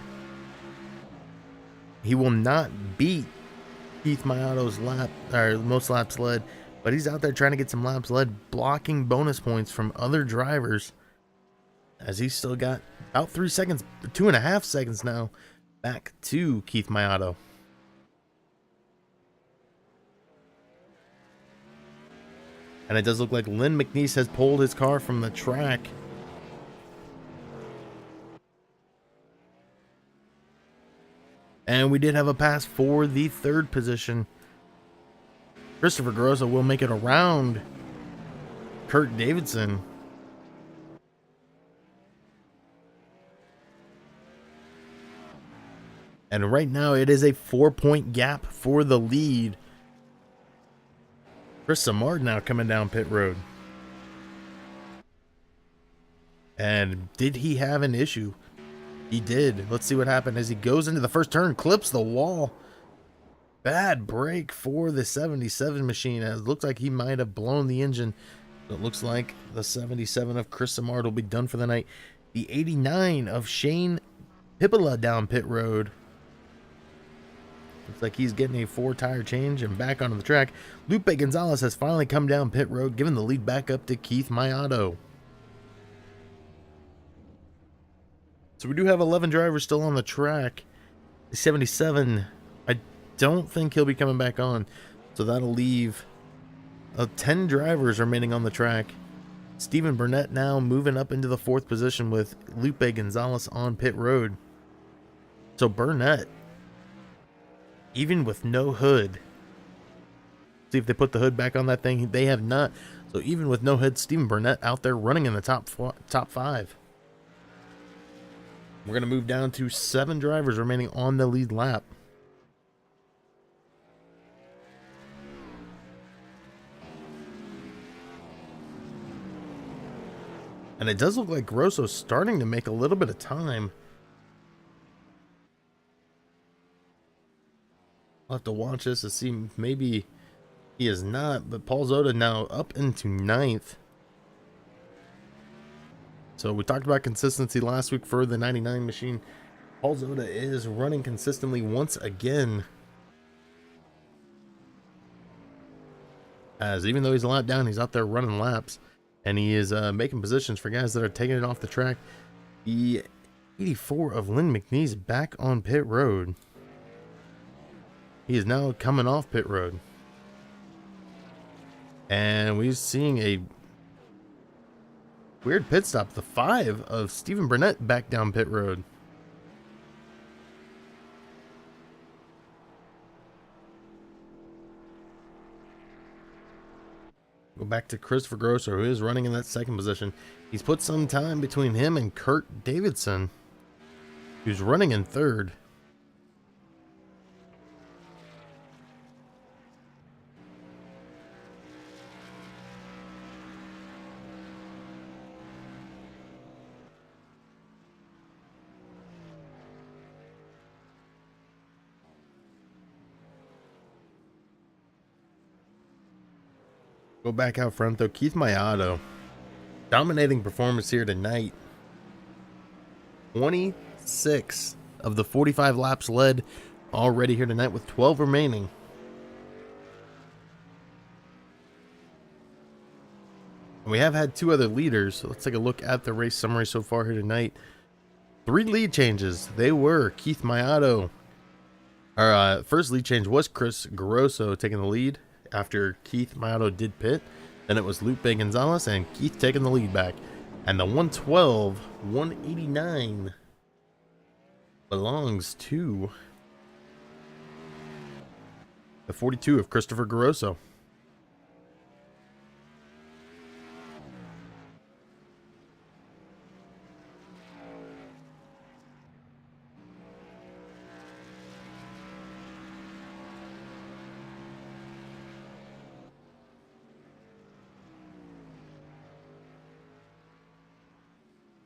He will not beat Keith Mayato's lap or most laps led, but he's out there trying to get some laps led, blocking bonus points from other drivers, as he's still got about 3 seconds, 2.5 seconds now back to Keith Mayato. And it does look like Lynn McNeese has pulled his car from the track. And we did have a pass for the third position. Christopher Grosso will make it around Kurt Davidson. And right now it is a 4-point gap for the lead. Chris Samard now coming down pit road. And did he have an issue? He did. Let's see what happened as he goes into the first turn, clips the wall. Bad break for the 77 machine, as it looks like he might have blown the engine. It looks like the 77 of Chris Samard will be done for the night. The 89 of Shane Pippola down pit road. Looks like he's getting a 4-tire change and back onto the track. Lupe Gonzalez has finally come down pit road, giving the lead back up to Keith Mayato. So we do have 11 drivers still on the track. The 77, I don't think he'll be coming back on. So that'll leave 10 drivers remaining on the track. Stephen Burnett now moving up into the 4th position with Lupe Gonzalez on pit road. So Burnett, even with no hood, see if they put the hood back on that thing. They have not. So even with no hood, Stephen Burnett out there running in the top 5. We're going to move down to 7 drivers remaining on the lead lap. And it does look like Grosso's starting to make a little bit of time. I'll have to watch this to see. Maybe he is not, but Paul Zota now up into 9th. So we talked about consistency last week for the 99 machine. Paul Zota is running consistently once again, as even though he's a lap down, he's out there running laps, and he is making positions for guys that are taking it off the track. The 84 of Lynn McNeese back on pit road. He is now coming off pit road. And we're seeing a weird pit stop. The 5 of Stephen Burnett back down pit road. Go back to Christopher Grosso, who is running in that second position. He's put some time between him and Kurt Davidson, who's running in third. Go back out front though, Keith Mayato, dominating performance here tonight. 26 of the 45 laps led already here tonight with 12 remaining. We have had 2 other leaders, so let's take a look at the race summary so far here tonight. 3 lead changes. They were Keith Mayato. Our first lead change was Chris Grosso taking the lead after Keith Mayato did pit. Then it was Lupe Gonzalez and Keith taking the lead back. And the 112-189 belongs to the 42 of Christopher Grosso.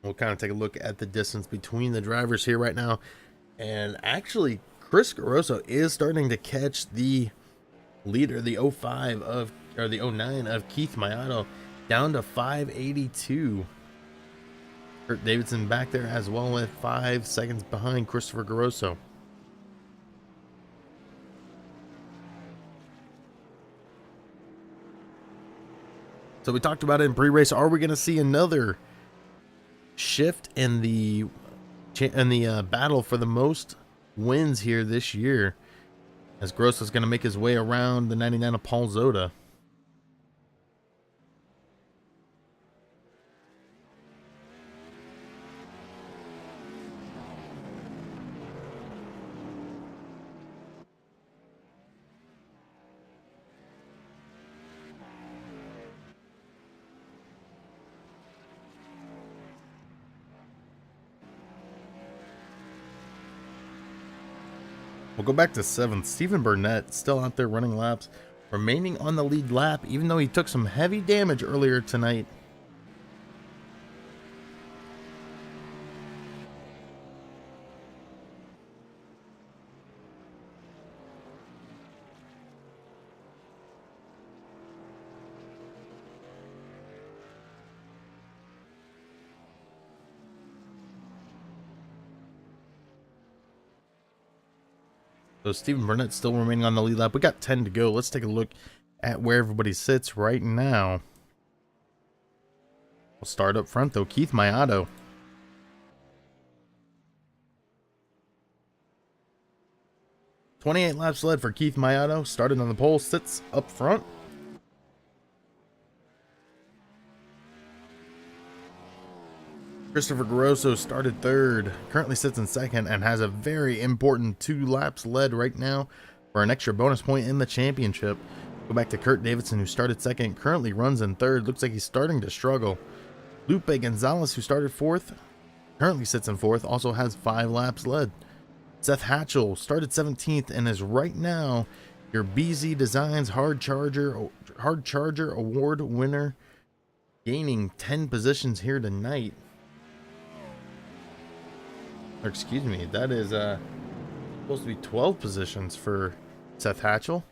We'll kind of take a look at the distance between the drivers here right now. And actually, Chris Grosso is starting to catch the leader, the 05 of, or the 09 of Keith Mayato, down to 582. Kurt Davidson back there as well with 5 seconds behind Christopher Grosso. So we talked about it in pre-race. Are we going to see another shift in the battle for the most wins here this year, as Grosso's going to make his way around the 99 of Paul Zota? We'll go back to 7th. Stephen Burnett still out there running laps, remaining on the lead lap, even though he took some heavy damage earlier tonight. So Stephen Burnett still remaining on the lead lap. We got 10 to go. Let's take a look at where everybody sits right now. We'll start up front though. Keith Mayato. "28 laps led for Keith Mayato. Started on the pole, sits up front. Christopher Grosso started third, currently sits in second, and has a very important 2 laps led right now for an extra bonus point in the championship. Go back to Kurt Davidson, who started second, currently runs in third. Looks like he's starting to struggle. Lupe Gonzalez, who started fourth, currently sits in fourth, also has 5 laps led. Seth Hatchell started 17th and is right now your BZ Designs Hard Charger Award winner, gaining 10 positions here tonight. Or excuse me, that is supposed to be 12 positions for Seth Hatchell.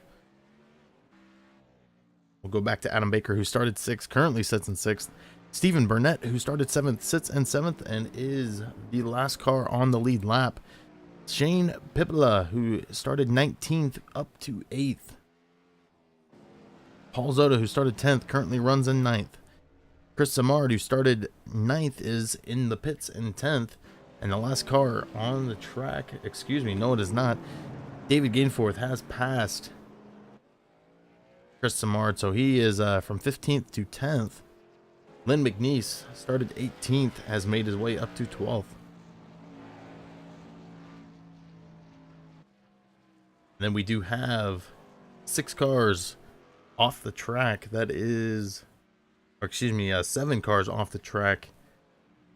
We'll go back to Adam Baker, who started 6th, currently sits in 6th. Stephen Burnett, who started 7th, sits in 7th and is the last car on the lead lap. Shane Pippola, who started 19th, up to 8th. Paul Zota, who started 10th, currently runs in 9th. Chris Samard, who started 9th, is in the pits in 10th. And the last car on the track, excuse me, no it is not, David Gainforth has passed Chris Samard, so he is from 15th to 10th. Lynn McNeese started 18th, has made his way up to 12th. And then we do have 6 cars off the track. That is, or excuse me, 7 cars off the track.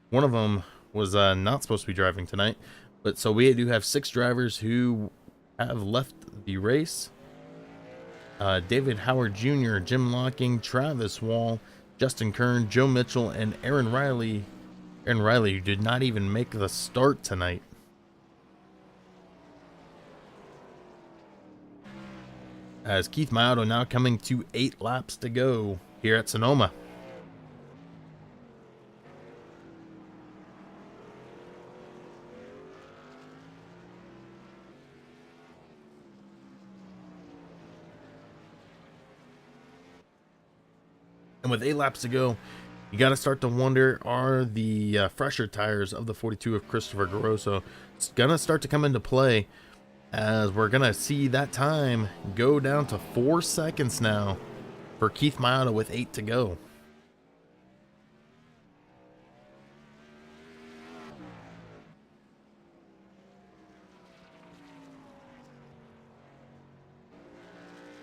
One of them was not supposed to be driving tonight, but so we do have 6 drivers who have left the race. David Howard Jr., Jim Locking, Travis Wall, Justin Kern, Joe Mitchell, and Aaron Riley. Aaron Riley, who did not even make the start tonight. As Keith Maioto now coming to 8 laps to go here at Sonoma. And with 8 laps to go, you got to start to wonder, are the fresher tires of the 42 of Christopher Garoso going to start to come into play, as we're going to see that time go down to 4 seconds now for Keith Maioto with 8 to go.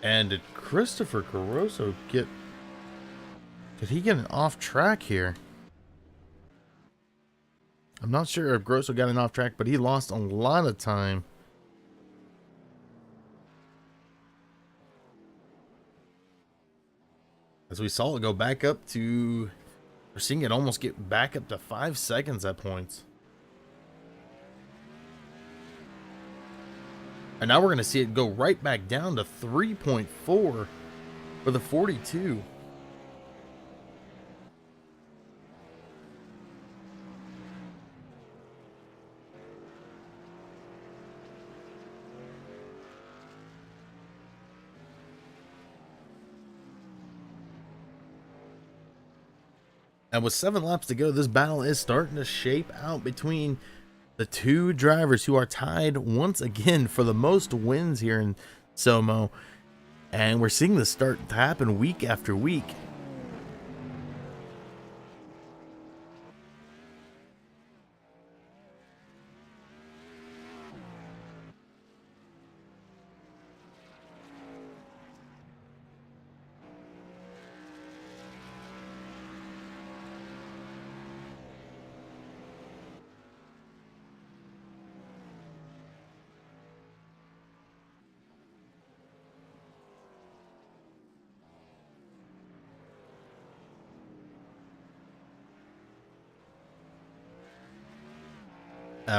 And did Christopher Garoso get... Did he get an off track here? I'm not sure if Grosso got an off track, but he lost a lot of time. As we saw it go back up to... We're seeing it almost get back up to 5 seconds at points. And now we're going to see it go right back down to 3.4 for the 42. And with 7 laps to go, this battle is starting to shape out between the 2 drivers who are tied once again for the most wins here in SoMO. And we're seeing this start to happen week after week.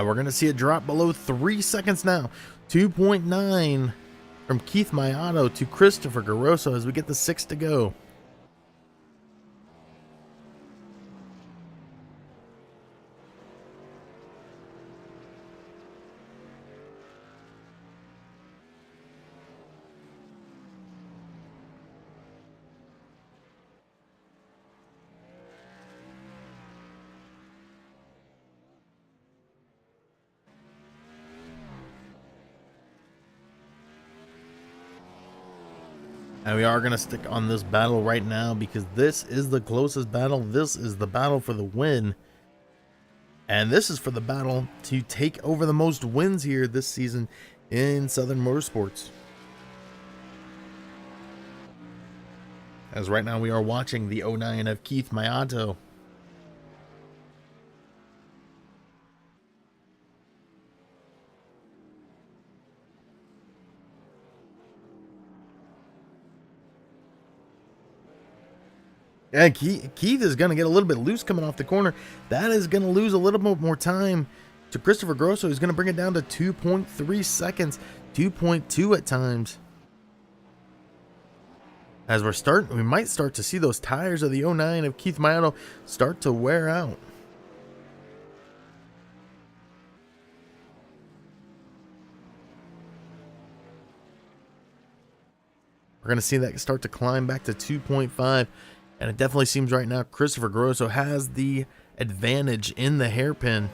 We're going to see it drop below 3 seconds now. 2.9 from Keith Maioto to Christopher Garoso as we get the 6 to go. And we are going to stick on this battle right now because this is the closest battle. This is the battle for the win. And this is for the battle to take over the most wins here this season in Southern Motorsports. As right now we are watching the 09 of Keith Maioto. And Keith is going to get a little bit loose coming off the corner. That is going to lose a little bit more time to Christopher Grosso. He's going to bring it down to 2.3 seconds, 2.2 at times. As we might start to see those tires of the 09 of Keith Maioto start to wear out. We're going to see that start to climb back to 2.5. And it definitely seems right now Christopher Garoso has the advantage in the hairpin.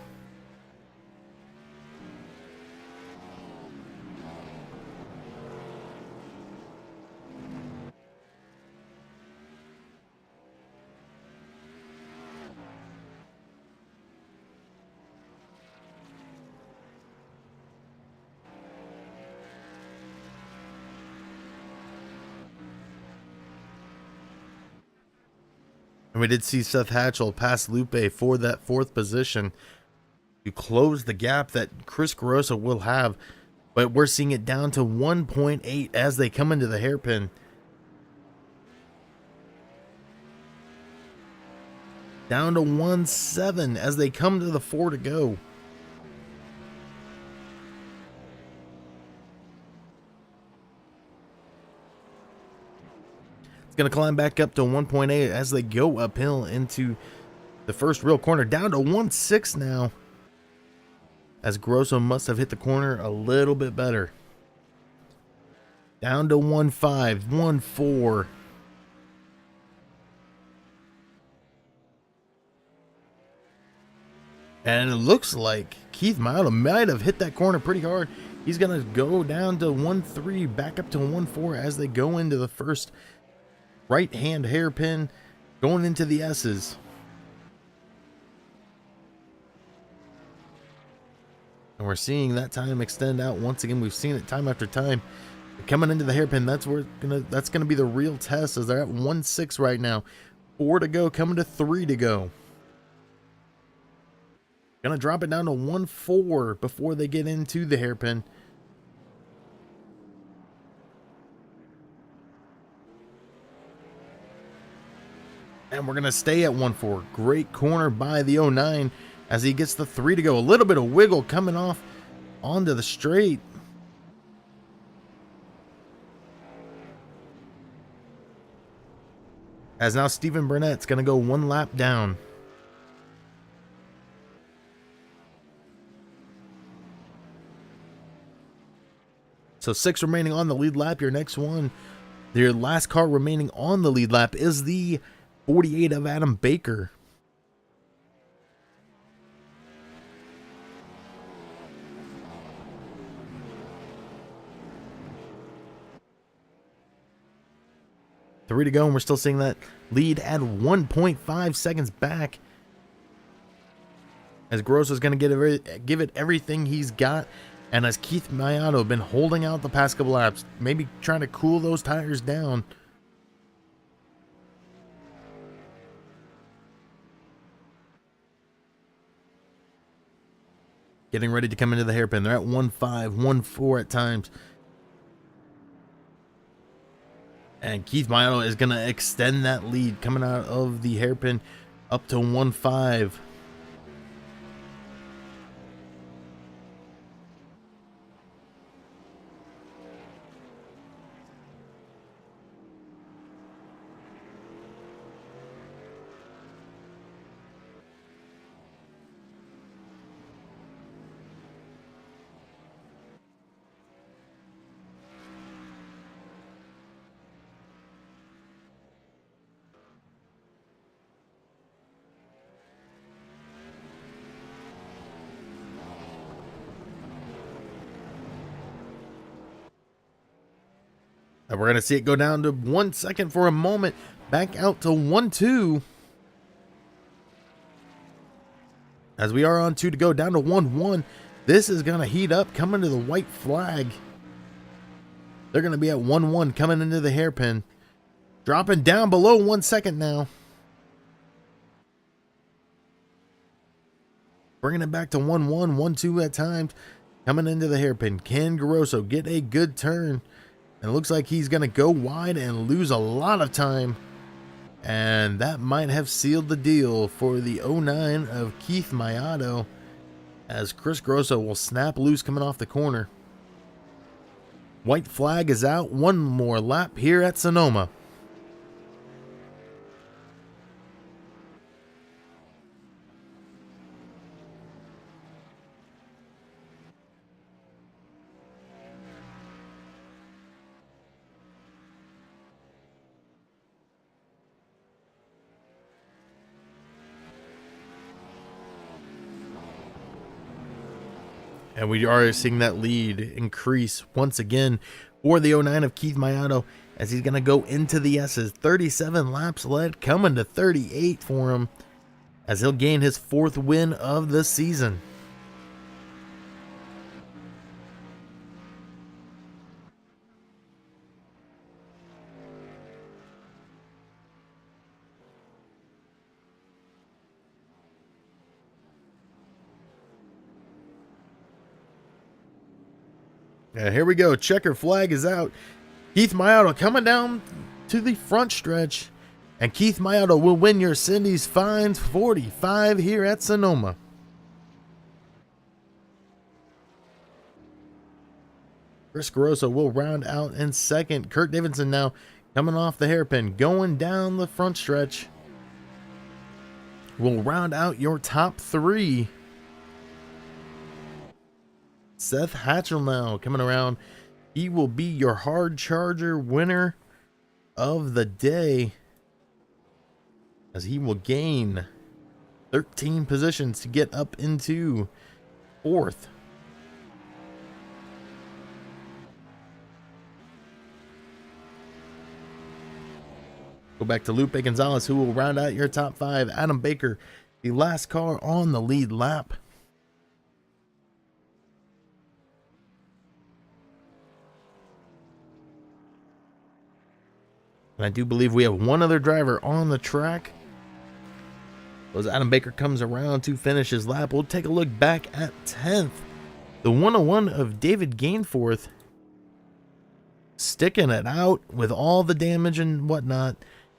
And we did see Seth Hatchell pass Lupe for that 4th position to close the gap that Chris Grosso will have. But we're seeing it down to 1.8 as they come into the hairpin. Down to 1.7 as they come to the 4 to go. It's going to climb back up to 1.8 as they go uphill into the first real corner. Down to 1.6 now, as Grosso must have hit the corner a little bit better. Down to 1.5, 1.4. And it looks like Keith Miles might have hit that corner pretty hard. He's going to go down to 1.3, back up to 1.4 as they go into the first right-hand hairpin, going into the S's. And we're seeing that time extend out once again. We've seen it time after time. Coming into the hairpin, that's gonna be the real test, as they're at 1.6 right now. 4 to go, coming to 3 to go. Gonna drop it down to 1.4 before they get into the hairpin. And we're gonna stay at 1.4. Great corner by the 09 as he gets the 3 to go. A little bit of wiggle coming off onto the straight. As now Stephen Burnett's gonna go 1 lap down. So 6 remaining on the lead lap. Your next one, your last car remaining on the lead lap, is the 48 of Adam Baker. Three to go, and we're still seeing that lead at 1.5 seconds back, as Grosso's going to give it everything he's got. And as Keith Miles been holding out the past couple laps, maybe trying to cool those tires down. Getting ready to come into the hairpin. They're at 1.5, 1.4 at times. And Keith Miles is going to extend that lead coming out of the hairpin up to 1.5. And we're going to see it go down to 1 second for a moment. Back out to 1.2. As we are on 2 to go, down to 1.1. This is going to heat up, coming to the white flag. They're going to be at 1.1 coming into the hairpin. Dropping down below 1 second now. Bringing it back to 1.1, 1.2 at times. Coming into the hairpin. Can Grosso get a good turn? And it looks like he's going to go wide and lose a lot of time. And that might have sealed the deal for the 09 of Keith Miles, as Chris Grosso will snap loose coming off the corner. White flag is out. One more lap here at Sonoma. And we are seeing that lead increase once again for the 09 of Keith Miles, as he's going to go into the S's. 37 laps led, coming to 38 for him, as he'll gain his 4th win of the season. Here we go. Checker flag is out. Keith Mayato coming down to the front stretch. And Keith Mayato will win your Cindy's Fines 45 here at Sonoma. Chris Grosso will round out in second. Kurt Davidson now coming off the hairpin, going down the front stretch. Will round out your top three. Seth Hatchell now coming around. He will be your hard charger winner of the day, as he will gain 13 positions to get up into fourth. Go back to Lupe Gonzalez, who will round out your top five. Adam Baker, the last car on the lead lap. And I do believe we have one other driver on the track. As Adam Baker comes around to finish his lap, we'll take a look back at 10th. The 101 of David Gainforth, sticking it out with all the damage and whatnot.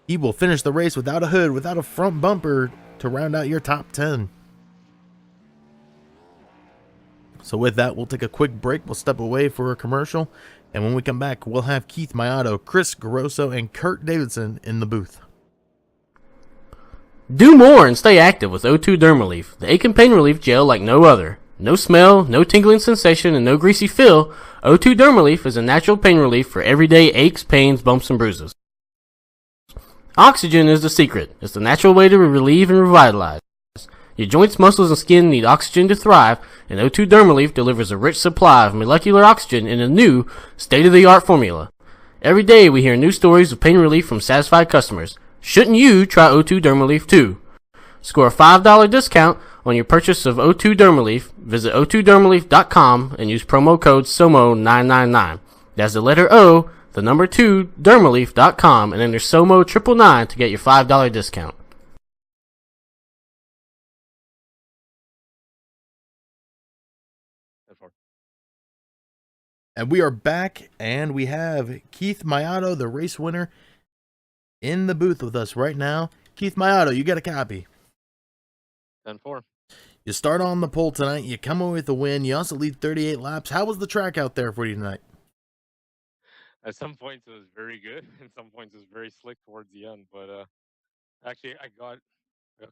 He will finish the race without a hood, without a front bumper, to round out your top 10. So with that, we'll take a quick break. We'll step away for a commercial. And when we come back, we'll have Keith Mayato, Chris Grosso, and Kurt Davidson in the booth. Do more and stay active with O2 Dermalief, the ache and pain relief gel like no other. No smell, no tingling sensation, and no greasy feel. O2 Dermalief is a natural pain relief for everyday aches, pains, bumps, and bruises. Oxygen is the secret. It's the natural way to relieve and revitalize. Your joints, muscles, and skin need oxygen to thrive, and O2 Dermalief delivers a rich supply of molecular oxygen in a new, state-of-the-art formula. Every day we hear new stories of pain relief from satisfied customers. Shouldn't you try O2 Dermalief too? Score a $5 discount on your purchase of O2 Dermalief. Visit O2Dermalief.com and use promo code SOMO999. That's the letter O, the number 2, Dermalief.com, and enter SOMO999 to get your $5 discount. And we are back, and we have Keith Mayato, the race winner, in the booth with us right now. Keith Mayato, you got a copy. 10-4. You start on the pole tonight. You come away with a win. You also lead 38 laps. How was the track out there for you tonight? At some points it was very good, and some points it was very slick towards the end. But actually, I got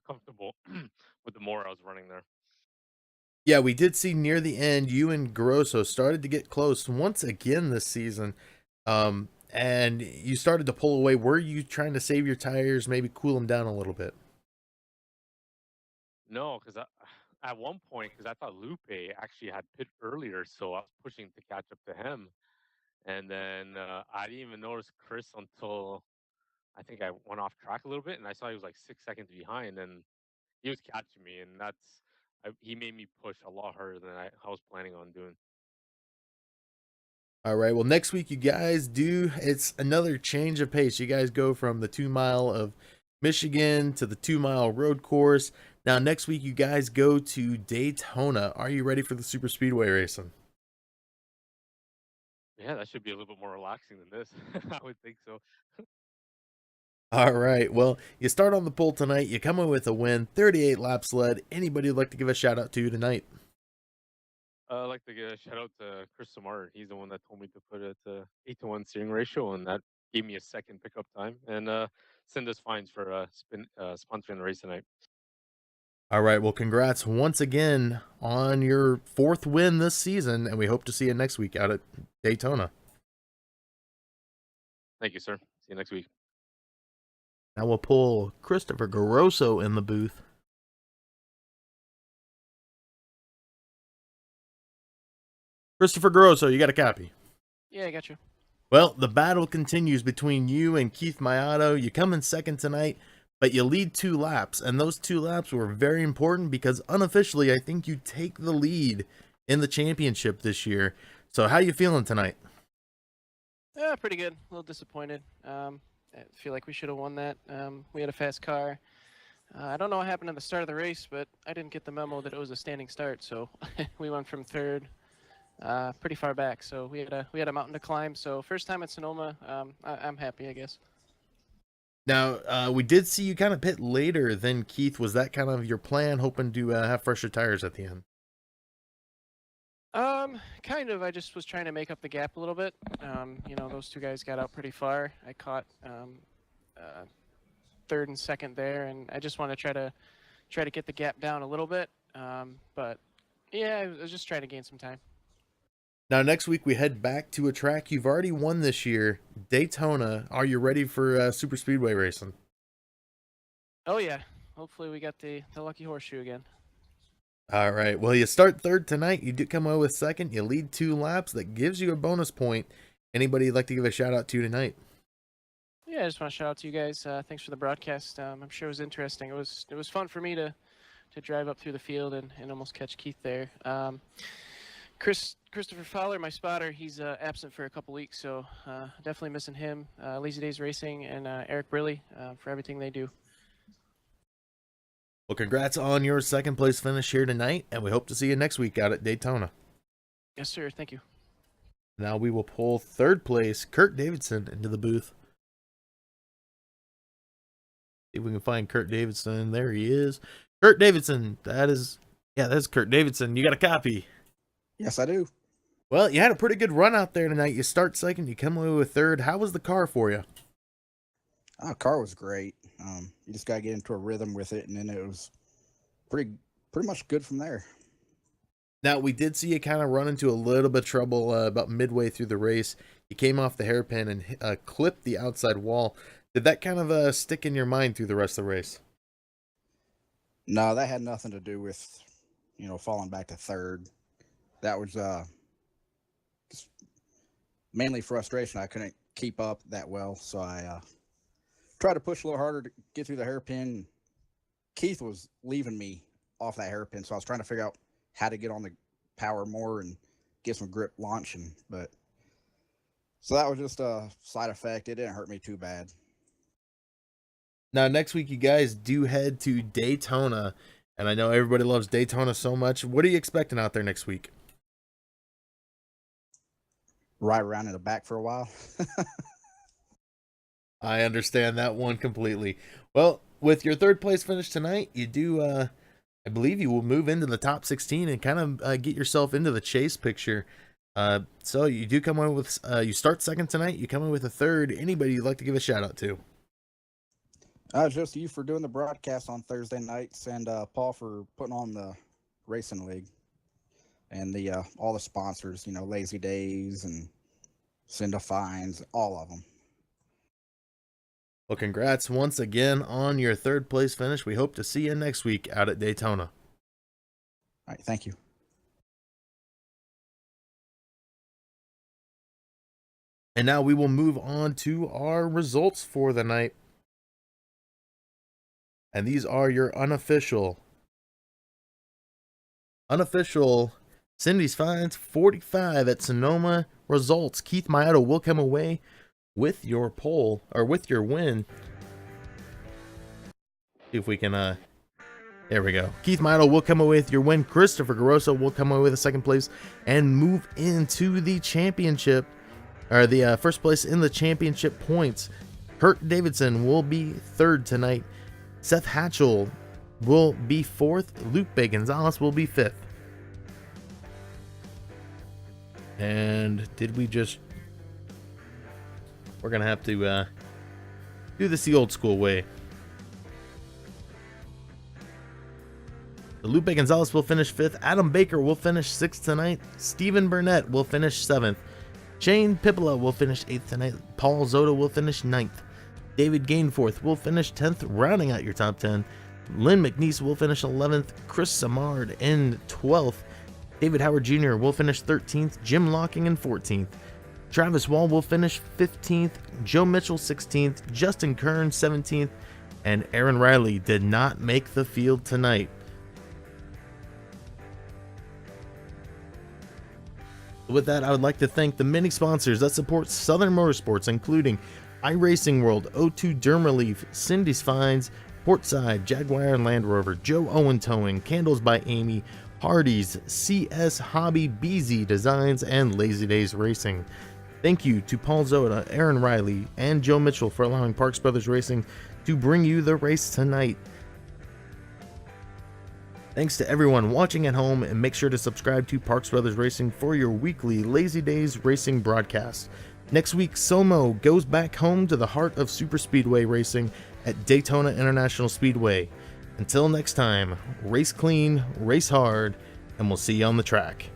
comfortable with the more I was running there. Yeah, we did see near the end, you and Grosso started to get close once again this season. And you started to pull away. Were you trying to save your tires, maybe cool them down a little bit? No, because at one point, because I thought Lupe actually had pit earlier, so I was pushing to catch up to him. And then I didn't even notice Chris until I think I went off track a little bit, and I saw he was like 6 seconds behind, and he was catching me, and he made me push a lot harder than I was planning on doing. All right. Well, next week you guys it's another change of pace. You guys go from the 2 mile of Michigan to the 2 mile road course. Now, next week you guys go to Daytona. Are you ready for the super speedway racing? Yeah, that should be a little bit more relaxing than this. I would think so. All right. Well, you start on the pole tonight. You come in with a win, 38 laps led. Anybody would like to give a shout out to tonight? I'd like to give a shout out to Chris Samar. He's the one that told me to put it to 8-to-1 steering ratio, and that gave me a second pickup time. And send us fines for sponsoring the race tonight. All right. Well, congrats once again on your 4th win this season, and we hope to see you next week out at Daytona. Thank you, sir. See you next week. Now we'll pull Christopher Grosso in the booth. Christopher Grosso, you got a copy? Yeah, I got you. Well, the battle continues between you and Keith Mayato. You come in second tonight, but you lead 2 laps, and those 2 laps were very important because unofficially, I think you take the lead in the championship this year. So how you feeling tonight? Yeah, pretty good. A little disappointed. I feel like we should have won that. We had a fast car. I don't know what happened at the start of the race, but I didn't get the memo that it was a standing start, so we went from 3rd pretty far back. So we had a mountain to climb. So first time at Sonoma. I'm happy, I guess. Now, we did see you kind of pit later than Keith. Was that kind of your plan, hoping to have fresher tires at the end? Kind of. I just was trying to make up the gap a little bit. Those two guys got out pretty far. I caught third and second there, and I just want to try to get the gap down a little bit. But yeah, I was just trying to gain some time. Now, next week we head back to a track you've already won this year, Daytona. Are you ready for super speedway racing? Oh yeah. Hopefully we got the lucky horseshoe again. All right. Well, you start third tonight. You do come away with second. You lead 2 laps. That gives you a bonus point. Anybody you'd like to give a shout out to tonight? Yeah, I just want to shout out to you guys. Thanks for the broadcast. I'm sure it was interesting. It was fun for me to drive up through the field and almost catch Keith there. Christopher Fowler, my spotter, he's absent for a couple weeks, so definitely missing him. Lazy Days Racing and Eric Briley for everything they do. Well, congrats on your second place finish here tonight, and we hope to see you next week out at Daytona. Yes, sir. Thank you. Now we will pull third place, Kurt Davidson, into the booth. See if we can find Kurt Davidson. There he is. Kurt Davidson. That's Kurt Davidson. You got a copy? Yes, I do. Well, you had a pretty good run out there tonight. You start second, you come away with third. How was the car for you? Oh, car was great. You just got to get into a rhythm with it, and then it was pretty much good from there. Now, we did see you kind of run into a little bit of trouble about midway through the race. You came off the hairpin and clipped the outside wall. Did that kind of stick in your mind through the rest of the race? No, that had nothing to do with, falling back to third. That was just mainly frustration. I couldn't keep up that well, so I tried to push a little harder to get through the hairpin. Keith was leaving me off that hairpin, so I was trying to figure out how to get on the power more and get some grip launching. So that was just a side effect. It didn't hurt me too bad. Now, next week, you guys do head to Daytona, and I know everybody loves Daytona so much. What are you expecting out there next week? Ride around in the back for a while. I understand that one completely. Well, with your third place finish tonight, you do, I believe you will move into the top 16 and kind of get yourself into the chase picture. So you do come away with, you start second tonight, you come in with a third. Anybody you'd like to give a shout out to? Just you for doing the broadcast on Thursday nights, and Paul for putting on the racing league, and the all the sponsors, Lazy Days and Cinda Fines, all of them. Well, congrats once again on your third place finish. We hope to see you next week out at Daytona. All right, thank you. And now we will move on to our results for the night. And these are your unofficial Cindy's Fines 45 at Sonoma results. Keith Maioto will come away with your pole, or with your win. See if we can, there we go. Keith Maioto will come away with your win. Christopher Garoso will come away with a second place and move into the championship, or the first place in the championship points. Kurt Davidson will be third tonight. Seth Hatchell will be fourth. Lupe Gonzalez will be fifth. And did we just... We're going to have to do this the old school way. Lupe Gonzalez will finish fifth. Adam Baker will finish sixth tonight. Stephen Burnett will finish seventh. Shane Pippola will finish eighth tonight. Paul Zoda will finish ninth. David Gainforth will finish 10th, rounding out your top 10. Lynn McNeese will finish 11th. Chris Samard in 12th. David Howard Jr. will finish 13th. Jim Locking in 14th. Travis Wall will finish 15th. Joe Mitchell 16th. Justin Kern 17th. And Aaron Riley did not make the field tonight. With that, I would like to thank the many sponsors that support Southern Motorsports, including iRacing World, O2 Derm Relief, Cindy's Fines, Portside, Jaguar and Land Rover, Joe Owen Towing, Candles by Amy, Hardee's, CS Hobby, BZ Designs, and Lazy Days Racing. Thank you to Paul Zoda, Aaron Riley, and Joe Mitchell for allowing Parks Brothers Racing to bring you the race tonight. Thanks to everyone watching at home, and make sure to subscribe to Parks Brothers Racing for your weekly Lazy Days Racing broadcast. Next week, SoMO goes back home to the heart of superspeedway racing at Daytona International Speedway. Until next time, race clean, race hard, and we'll see you on the track.